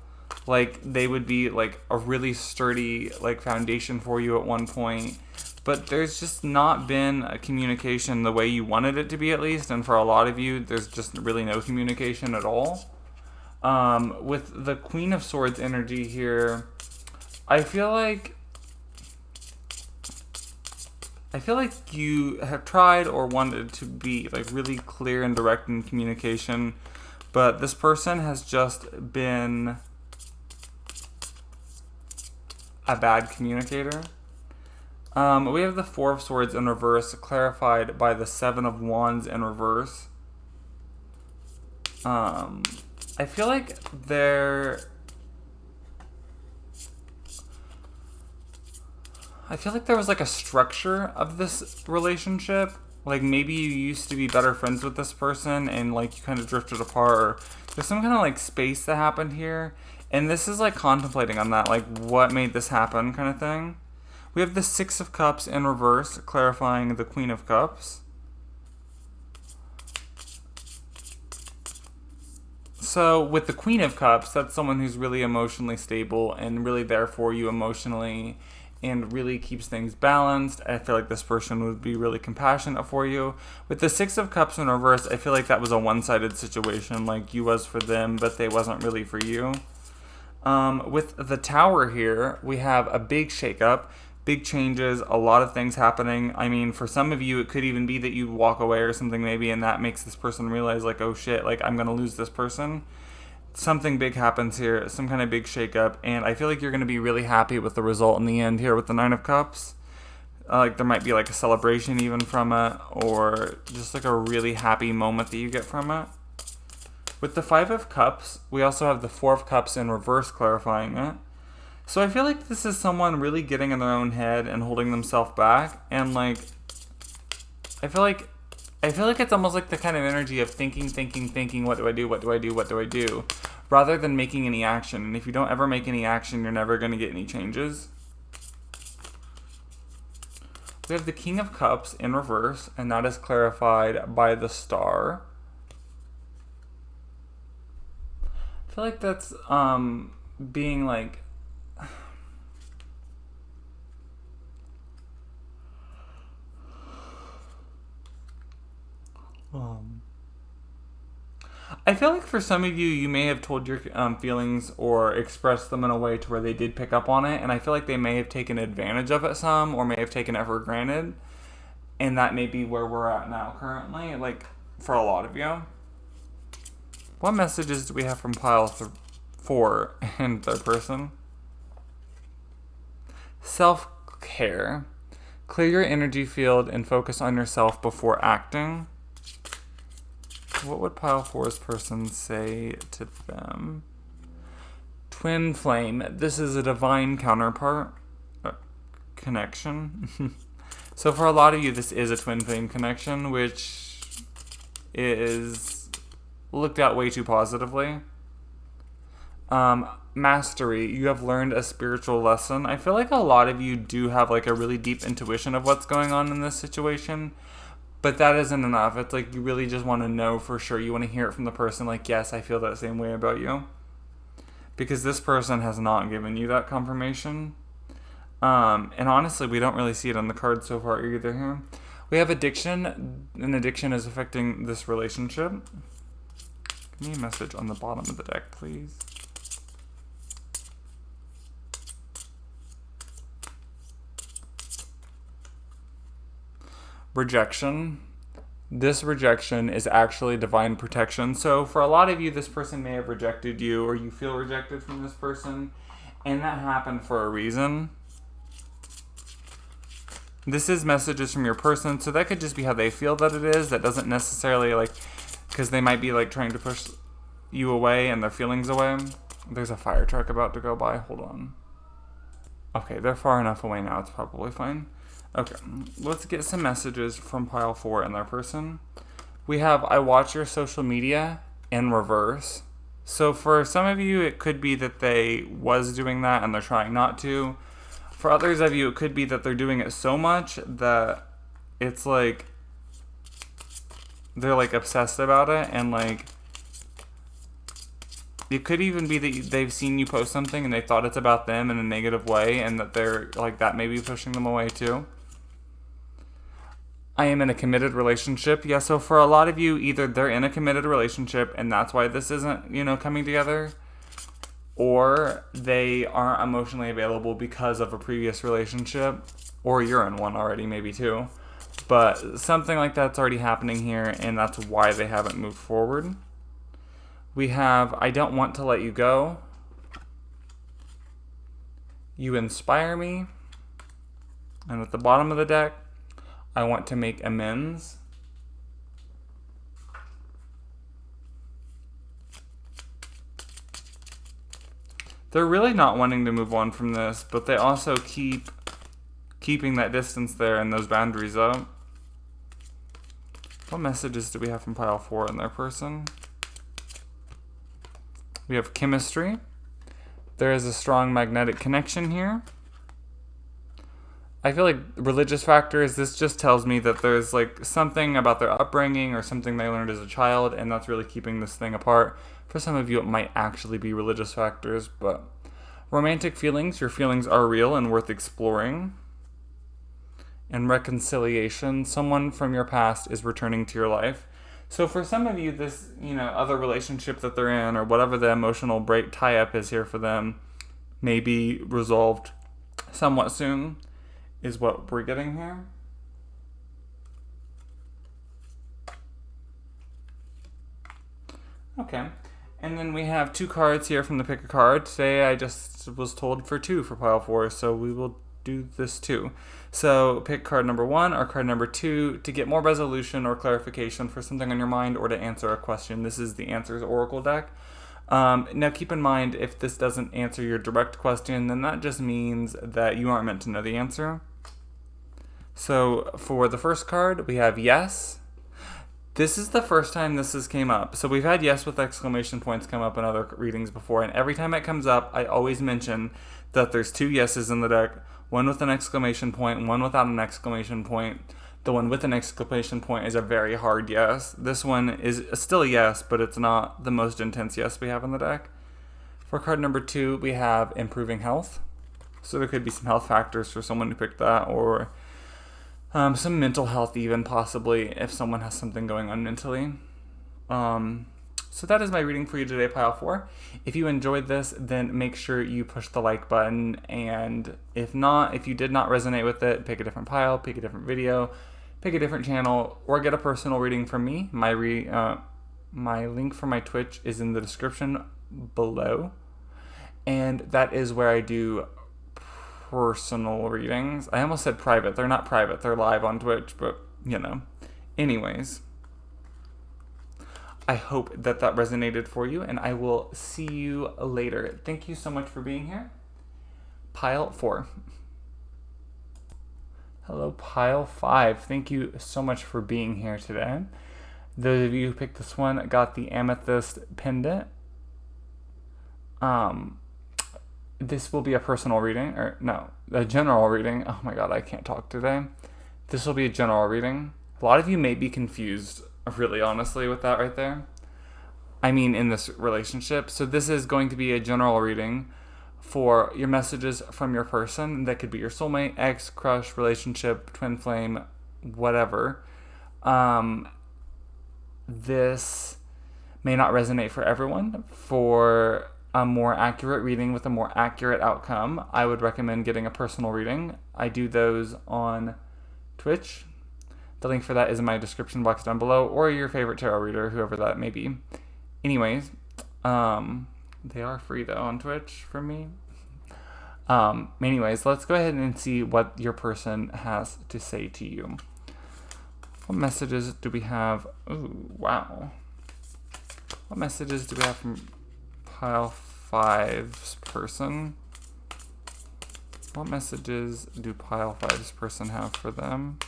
like they would be like a really sturdy like foundation for you at one point, but there's just not been a communication the way you wanted it to be, at least, and for a lot of you there's just really no communication at all. With the Queen of Swords energy here, I feel like you have tried or wanted to be like really clear and direct in communication, but this person has just been a bad communicator. We have the Four of Swords in reverse clarified by the Seven of Wands in reverse. I feel like there was like a structure of this relationship. Like maybe you used to be better friends with this person and like you kind of drifted apart, or there's some kind of like space that happened here. And this is like contemplating on that, like what made this happen kind of thing. We have the Six of Cups in reverse clarifying the Queen of Cups. So with the Queen of Cups, that's someone who's really emotionally stable and really there for you emotionally and really keeps things balanced. I feel like this person would be really compassionate for you. With the Six of Cups in reverse, I feel like that was a one-sided situation, like you was for them, but they wasn't really for you. With the Tower here, we have a big shakeup, big changes, a lot of things happening. I mean, for some of you, it could even be that you walk away or something maybe, and that makes this person realize like, oh shit, like I'm gonna lose this person. Something big happens here, some kind of big shakeup, and I feel like you're going to be really happy with the result in the end here with the Nine of Cups. Like there might be like a celebration even from it, or just like a really happy moment that you get from it. With the Five of Cups, we also have the Four of Cups in reverse clarifying it. So I feel like this is someone really getting in their own head and holding themselves back, and like I feel like it's almost like the kind of energy of thinking, what do I do, rather than making any action. And if you don't ever make any action, you're never going to get any changes. We have the King of Cups in reverse, and that is clarified by the Star. I feel like that's being like... I feel like for some of you, you may have told your feelings or expressed them in a way to where they did pick up on it, and I feel like they may have taken advantage of it some, or may have taken it for granted, and that may be where we're at now currently, like, for a lot of you. What messages do we have from pile 4 in third person? Self-care. Clear your energy field and focus on yourself before acting. What would pile 4's person say to them? Twin flame. This is a divine counterpart connection. So for a lot of you, this is a twin flame connection, which is looked at way too positively. Mastery. You have learned a spiritual lesson. I feel like a lot of you do have like a really deep intuition of what's going on in this situation, but that isn't enough. It's like you really just want to know for sure. You want to hear it from the person like, yes, I feel that same way about you. Because this person has not given you that confirmation. And honestly, we don't really see it on the card so far either here. We have addiction. And addiction is affecting this relationship. Give me a message on the bottom of the deck, please. Rejection. This rejection is actually divine protection. So for a lot of you, this person may have rejected you, or you feel rejected from this person, and that happened for a reason. This is messages from your person, so that could just be how they feel that it is. That doesn't necessarily, like, because they might be like trying to push you away and their feelings away. There's a fire truck about to go by. Hold on. Okay, they're far enough away now. It's probably fine. Okay, let's get some messages from pile 4 and their person. We have, I watch your social media in reverse. So for some of you, it could be that they was doing that and they're trying not to. For others of you, it could be that they're doing it so much that it's like they're like obsessed about it, and like it could even be that they've seen you post something and they thought it's about them in a negative way, and that they're like that may be pushing them away too. I am in a committed relationship. Yeah, so for a lot of you, either they're in a committed relationship and that's why this isn't, coming together, or they aren't emotionally available because of a previous relationship, or you're in one already, maybe too. But something like that's already happening here, and that's why they haven't moved forward. We have, I don't want to let you go. You inspire me. And at the bottom of the deck, I want to make amends. They're really not wanting to move on from this, but they also keeping that distance there and those boundaries up. What messages do we have from pile 4 in their person? We have chemistry. There is a strong magnetic connection here. I feel like religious factors, this just tells me that there's like something about their upbringing or something they learned as a child, and that's really keeping this thing apart. For some of you, it might actually be religious factors, but romantic feelings, your feelings are real and worth exploring. And reconciliation, someone from your past is returning to your life. So for some of you, this, other relationship that they're in, or whatever the emotional break tie-up is here for them, may be resolved somewhat soon, is what we're getting here. Okay. And then we have 2 cards here from the pick a card. Today I just was told for 2 for pile 4, so we will do this too. So pick card number 1 or card number 2 to get more resolution or clarification for something on your mind, or to answer a question. This is the Answers Oracle deck. Now keep in mind, if this doesn't answer your direct question, then that just means that you aren't meant to know the answer. So for the first card, we have yes. This is the first time this has came up. So we've had yes with exclamation points come up in other readings before, and every time it comes up, I always mention that there's 2 yeses in the deck, one with an exclamation point and one without an exclamation point. The one with an exclamation point is a very hard yes. This one is still a yes, but it's not the most intense yes we have in the deck. For card number 2, we have improving health. So there could be some health factors for someone who picked that, or some mental health even, possibly, if someone has something going on mentally. So that is my reading for you today, pile 4. If you enjoyed this, then make sure you push the like button, and if you did not resonate with it, pick a different pile, pick a different video, pick a different channel, or get a personal reading from me. My link for my Twitch is in the description below, and that is where I do personal readings. I almost said private. They're not private. They're live on Twitch, but, you know. Anyways, I hope that that resonated for you, and I will see you later. Thank you so much for being here. Pile 4. Hello, Pile 5. Thank you so much for being here today. Those of you who picked this one got the amethyst pendant. This will be a personal reading, or no, a general reading. Oh my god, I can't talk today. This will be a general reading. A lot of you may be confused, really honestly, with that right there. I mean, in this relationship. So this is going to be a general reading for your messages from your person. That could be your soulmate, ex, crush, relationship, twin flame, whatever. This may not resonate for everyone. For a more accurate reading with a more accurate outcome, I would recommend getting a personal reading. I do those on Twitch. The link for that is in my description box down below, or your favorite tarot reader, whoever that may be. Anyways, they are free though on Twitch for me. Anyways, let's go ahead and see what your person has to say to you. What messages do we have? Ooh, wow. What messages do we have from Pile 5's person? What messages do Pile 5's person have for them?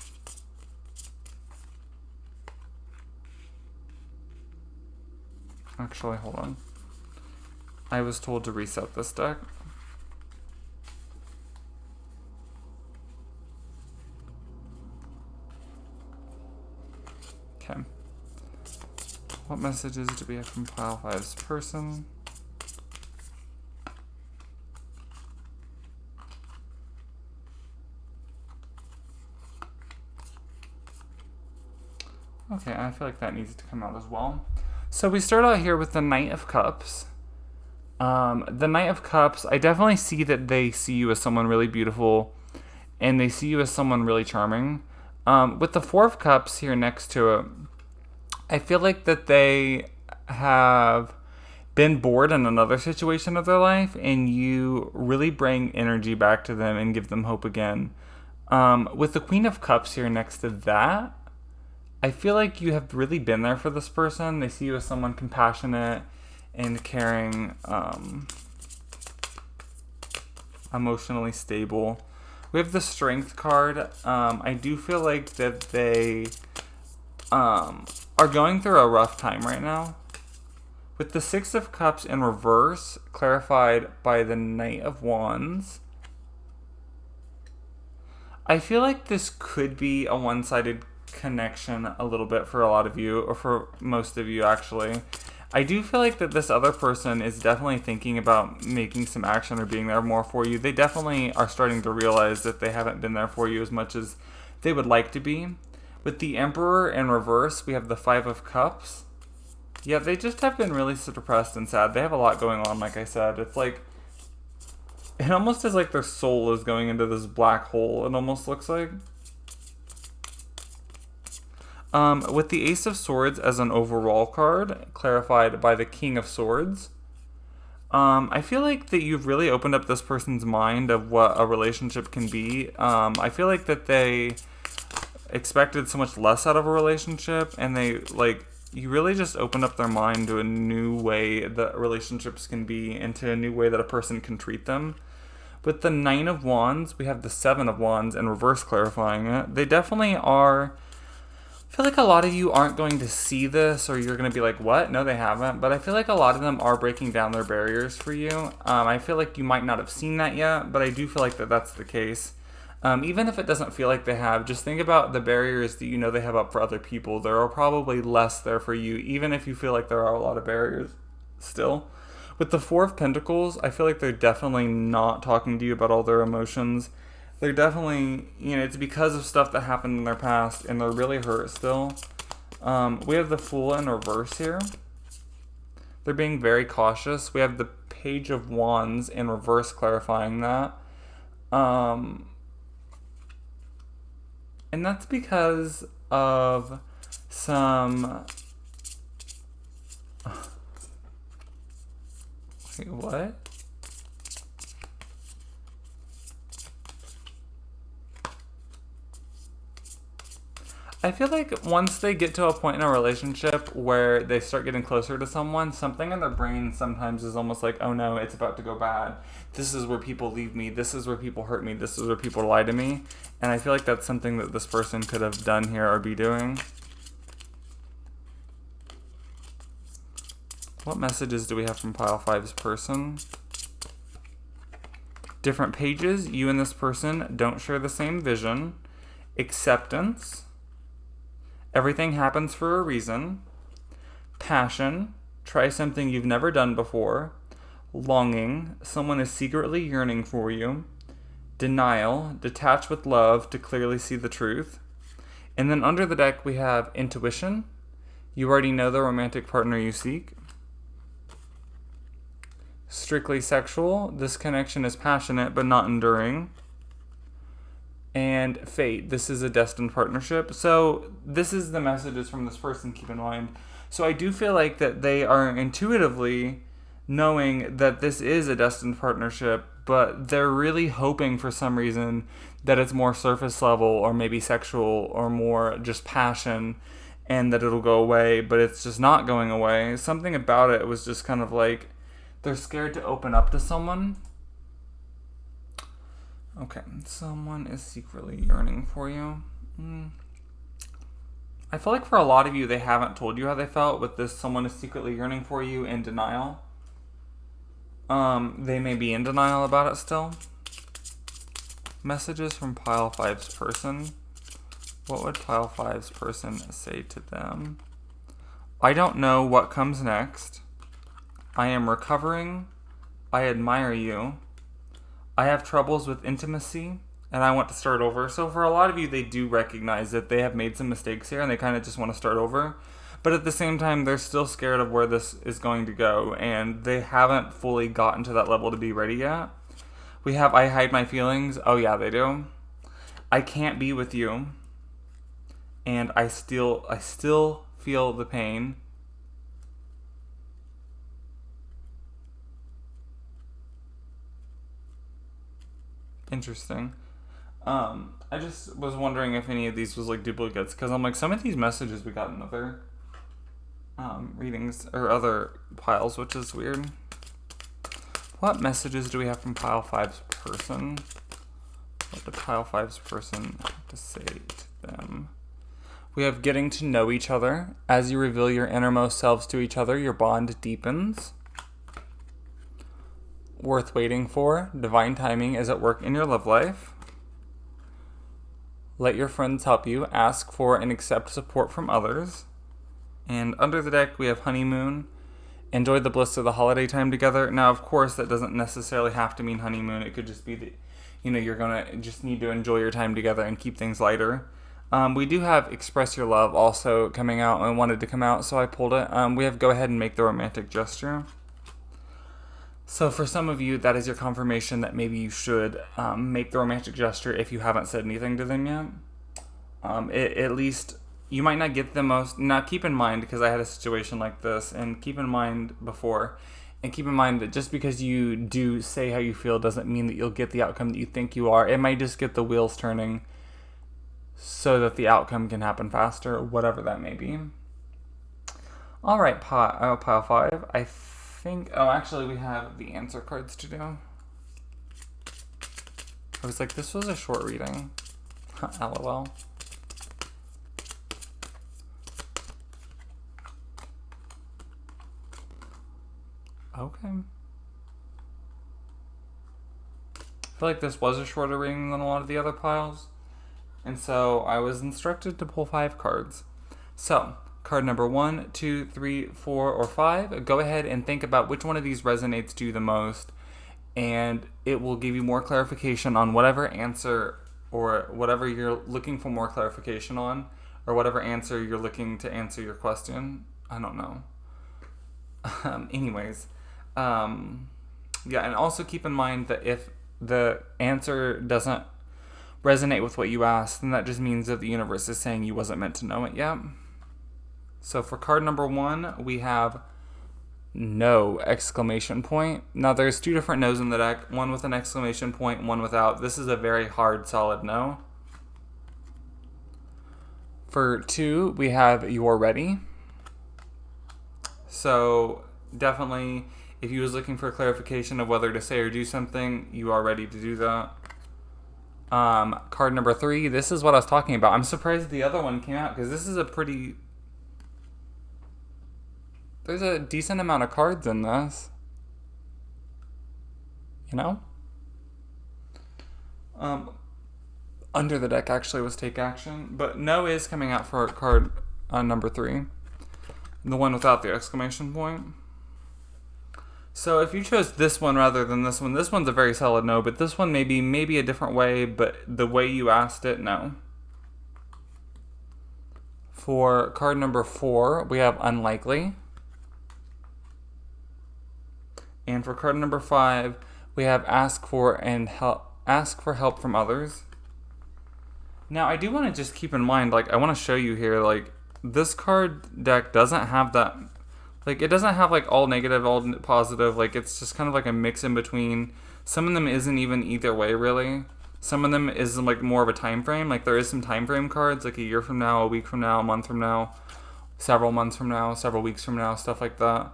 Actually, hold on. I was told to reset this deck. Okay. What messages do we have from Pile 5's person? Okay, I feel like that needs to come out as well. So we start out here with the Knight of Cups. The Knight of Cups, I definitely see that they see you as someone really beautiful, and they see you as someone really charming. With the Four of Cups here next to it, I feel like that they have been bored in another situation of their life, and you really bring energy back to them and give them hope again. With the Queen of Cups here next to that, I feel like you have really been there for this person. They see you as someone compassionate and caring, emotionally stable. We have the Strength card. I do feel like that they are going through a rough time right now. With the Six of Cups in reverse, clarified by the Knight of Wands, I feel like this could be a one-sided connection a little bit for a lot of you, or for most of you actually. I do feel like that this other person is definitely thinking about making some action or being there more for you. They definitely are starting to realize that they haven't been there for you as much as they would like to be. With the Emperor in reverse, we have the Five of Cups. Yeah, they just have been really depressed and sad. They have a lot going on, like I said. It's like, it almost is like their soul is going into this black hole, it almost looks like. With the Ace of Swords as an overall card, clarified by the King of Swords, I feel like that you've really opened up this person's mind of what a relationship can be. I feel like that they expected so much less out of a relationship, and you really just opened up their mind to a new way that relationships can be, and to a new way that a person can treat them. With the Nine of Wands, we have the Seven of Wands in reverse clarifying it. They definitely are... I feel like a lot of you aren't going to see this, or you're going to be like, what? No, they haven't. But I feel like a lot of them are breaking down their barriers for you. I feel like you might not have seen that yet, but I do feel like that's the case. Even if it doesn't feel like they have, just think about the barriers that you know they have up for other people. There are probably less there for you, even if you feel like there are a lot of barriers still. With the Four of Pentacles, I feel like they're definitely not talking to you about all their emotions. They're definitely, it's because of stuff that happened in their past, and they're really hurt still. We have the Fool in reverse here. They're being very cautious. We have the Page of Wands in reverse clarifying that. And that's because of some... Wait, what? I feel like once they get to a point in a relationship where they start getting closer to someone, something in their brain sometimes is almost like, oh no, it's about to go bad. This is where people leave me. This is where people hurt me. This is where people lie to me. And I feel like that's something that this person could have done here or be doing. What messages do we have from Pile 5's person? Different pages. You and this person don't share the same vision. Acceptance. Everything happens for a reason. Passion. Try something you've never done before. Longing. Someone is secretly yearning for you. Denial. Detach with love to clearly see the truth. And then under the deck we have intuition. You already know the romantic partner you seek. Strictly sexual. This connection is passionate but not enduring. And fate. This is a destined partnership. So this is the messages from this person, keep in mind. So I do feel like that they are intuitively knowing that this is a destined partnership, but they're really hoping for some reason that it's more surface level or maybe sexual or more just passion and that it'll go away, but it's just not going away. Something about it was just kind of like they're scared to open up to someone. Okay, someone is secretly yearning for you. I feel like for a lot of you, they haven't told you how they felt with this someone is secretly yearning for you in denial. They may be in denial about it still. Messages from Pile 5's person. What would Pile 5's person say to them? I don't know what comes next. I am recovering. I admire you. I have troubles with intimacy, and I want to start over. So for a lot of you, they do recognize that they have made some mistakes here, and they kind of just want to start over. But at the same time, they're still scared of where this is going to go, and they haven't fully gotten to that level to be ready yet. We have I hide my feelings. Oh yeah, they do. I can't be with you, and I still feel the pain. Interesting. I just was wondering if any of these was like duplicates, because I'm like, some of these messages we got in other readings or other piles, which is weird. What messages do we have from Pile 5's person? What did Pile 5's person have to say to them? We have getting to know each other. As you reveal your innermost selves to each other, your bond deepens. Worth waiting for. Divine timing is at work in your love life. Let your friends help you. Ask for and accept support from others. And under the deck, we have honeymoon. Enjoy the bliss of the holiday time together. Now, of course, that doesn't necessarily have to mean honeymoon. It could just be that, you're going to just need to enjoy your time together and keep things lighter. We do have express your love also coming out and wanted to come out, so I pulled it. We have go ahead and make the romantic gesture. So for some of you, that is your confirmation that maybe you should make the romantic gesture if you haven't said anything to them yet. At least you might not get the most. Now keep in mind, because I had a situation like this, and keep in mind before, and keep in mind that just because you do say how you feel doesn't mean that you'll get the outcome that you think you are. It might just get the wheels turning so that the outcome can happen faster, whatever that may be. All right, Pile 5. Actually, we have the answer cards to do. I was like, this was a short reading. LOL. Okay. I feel like this was a shorter reading than a lot of the other piles. And so I was instructed to pull 5 cards. So, card number 1, 2, 3, 4, or 5. Go ahead and think about which one of these resonates to you the most, and it will give you more clarification on whatever answer or whatever you're looking for more clarification on, or whatever answer you're looking to answer your question. I don't know. Yeah, and also keep in mind that if the answer doesn't resonate with what you asked, then that just means that the universe is saying you wasn't meant to know it yet. So for card number 1, we have no exclamation point. Now there's 2 different no's in the deck, one with an exclamation point, one without. This is a very hard, solid no. For 2, we have You're Ready. So definitely, if you was looking for clarification of whether to say or do something, you are ready to do that. Card number 3, this is what I was talking about. I'm surprised the other one came out because this is a pretty... There's a decent amount of cards in this. You know? Under the deck actually was Take Action, but No is coming out for card number 3. The one without the exclamation point. So if you chose this one rather than this one's a very solid no, but this one maybe a different way, but the way you asked it, no. For card number 4, we have Unlikely. And for card number 5, we have Ask for Help from Others. Now, I do want to just keep in mind, like, I want to show you here, like, this card deck doesn't have that, like, it doesn't have, like, all negative, all positive, like, it's just kind of like a mix in between. Some of them isn't even either way, really. Some of them is, like, more of a time frame, like, there is some time frame cards, like, a year from now, a week from now, a month from now, several months from now, several weeks from now, stuff like that.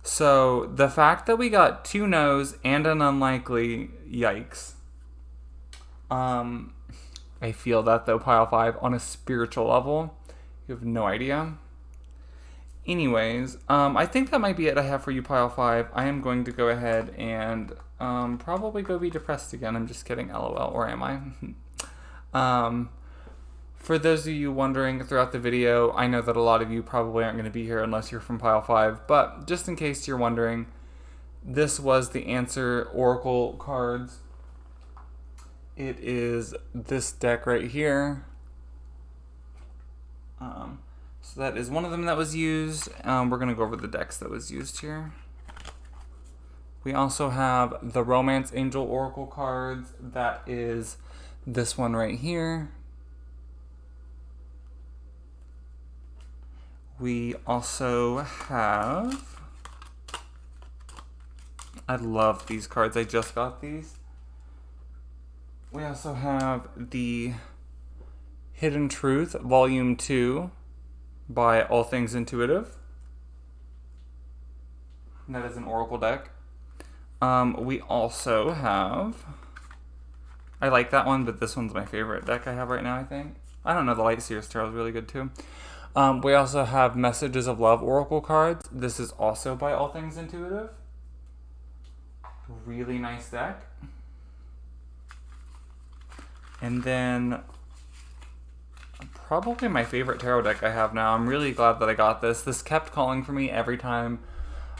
So, the fact that we got 2 no's and an unlikely, yikes. I feel that, though, pile 5, on a spiritual level, you have no idea. Anyways, I think that might be it I have for you, pile 5. I am going to go ahead and probably go be depressed again. I'm just kidding, LOL, or am I? For those of you wondering throughout the video, I know that a lot of you probably aren't going to be here unless you're from pile 5, but just in case you're wondering, this was the answer oracle cards. It is this deck right here. So that is one of them that was used. We're going to go over the decks that was used here. We also have the Romance Angel Oracle cards. That is this one right here. We also have... I love these cards. I just got these. We also have the Hidden Truth, Volume 2, by All Things Intuitive. And that is an Oracle deck. We also have... I like that one, but this one's my favorite deck I have right now, I think. I don't know, the Light Seers Tarot is really good, too. We also have Messages of Love Oracle cards. This is also by All Things Intuitive. Really nice deck. And then probably my favorite tarot deck I have now. I'm really glad that I got this. This kept calling for me every time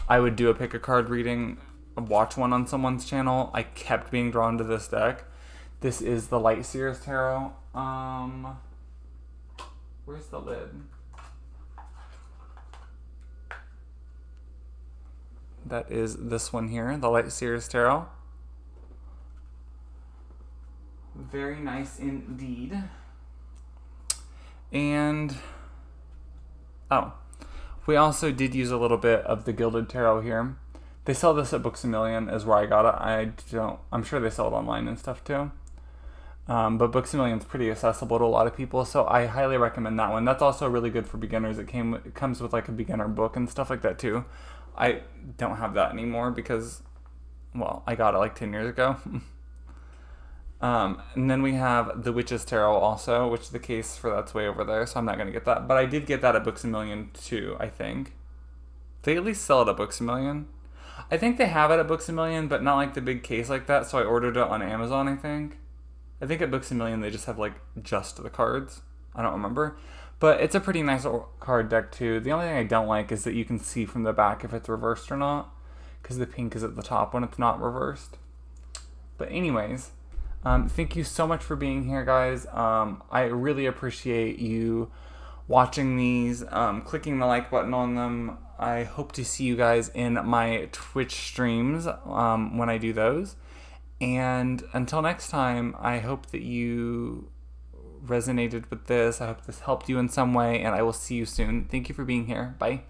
I would do a pick a card reading, watch one on someone's channel. I kept being drawn to this deck. This is the Light Seers Tarot. Where's the lid? That is this one here, the Light Seers Tarot. Very nice indeed. And, oh, we also did use a little bit of the Gilded Tarot here. They sell this at Books A Million is where I got it. I'm sure they sell it online and stuff too. But Books A Million is pretty accessible to a lot of people, so I highly recommend that one. That's also really good for beginners. It comes with like a beginner book and stuff like that too. I don't have that anymore because, well, I got it like 10 years ago. And then we have the Witch's Tarot also, which the case for that's way over there, so I'm not going to get that. But I did get that at Books A Million too, I think. They at least sell it at Books A Million. I think they have it at Books A Million, but not like the big case like that, so I ordered it on Amazon, I think. I think at Books A Million they just have like just the cards. I don't remember. But it's a pretty nice card deck too. The only thing I don't like is that you can see from the back if it's reversed or not, because the pink is at the top when it's not reversed. But anyways, thank you so much for being here, guys. I really appreciate you watching these, clicking the like button on them. I hope to see you guys in my Twitch streams when I do those. And until next time, I hope that you resonated with this. I hope this helped you in some way, and I will see you soon. Thank you for being here. Bye.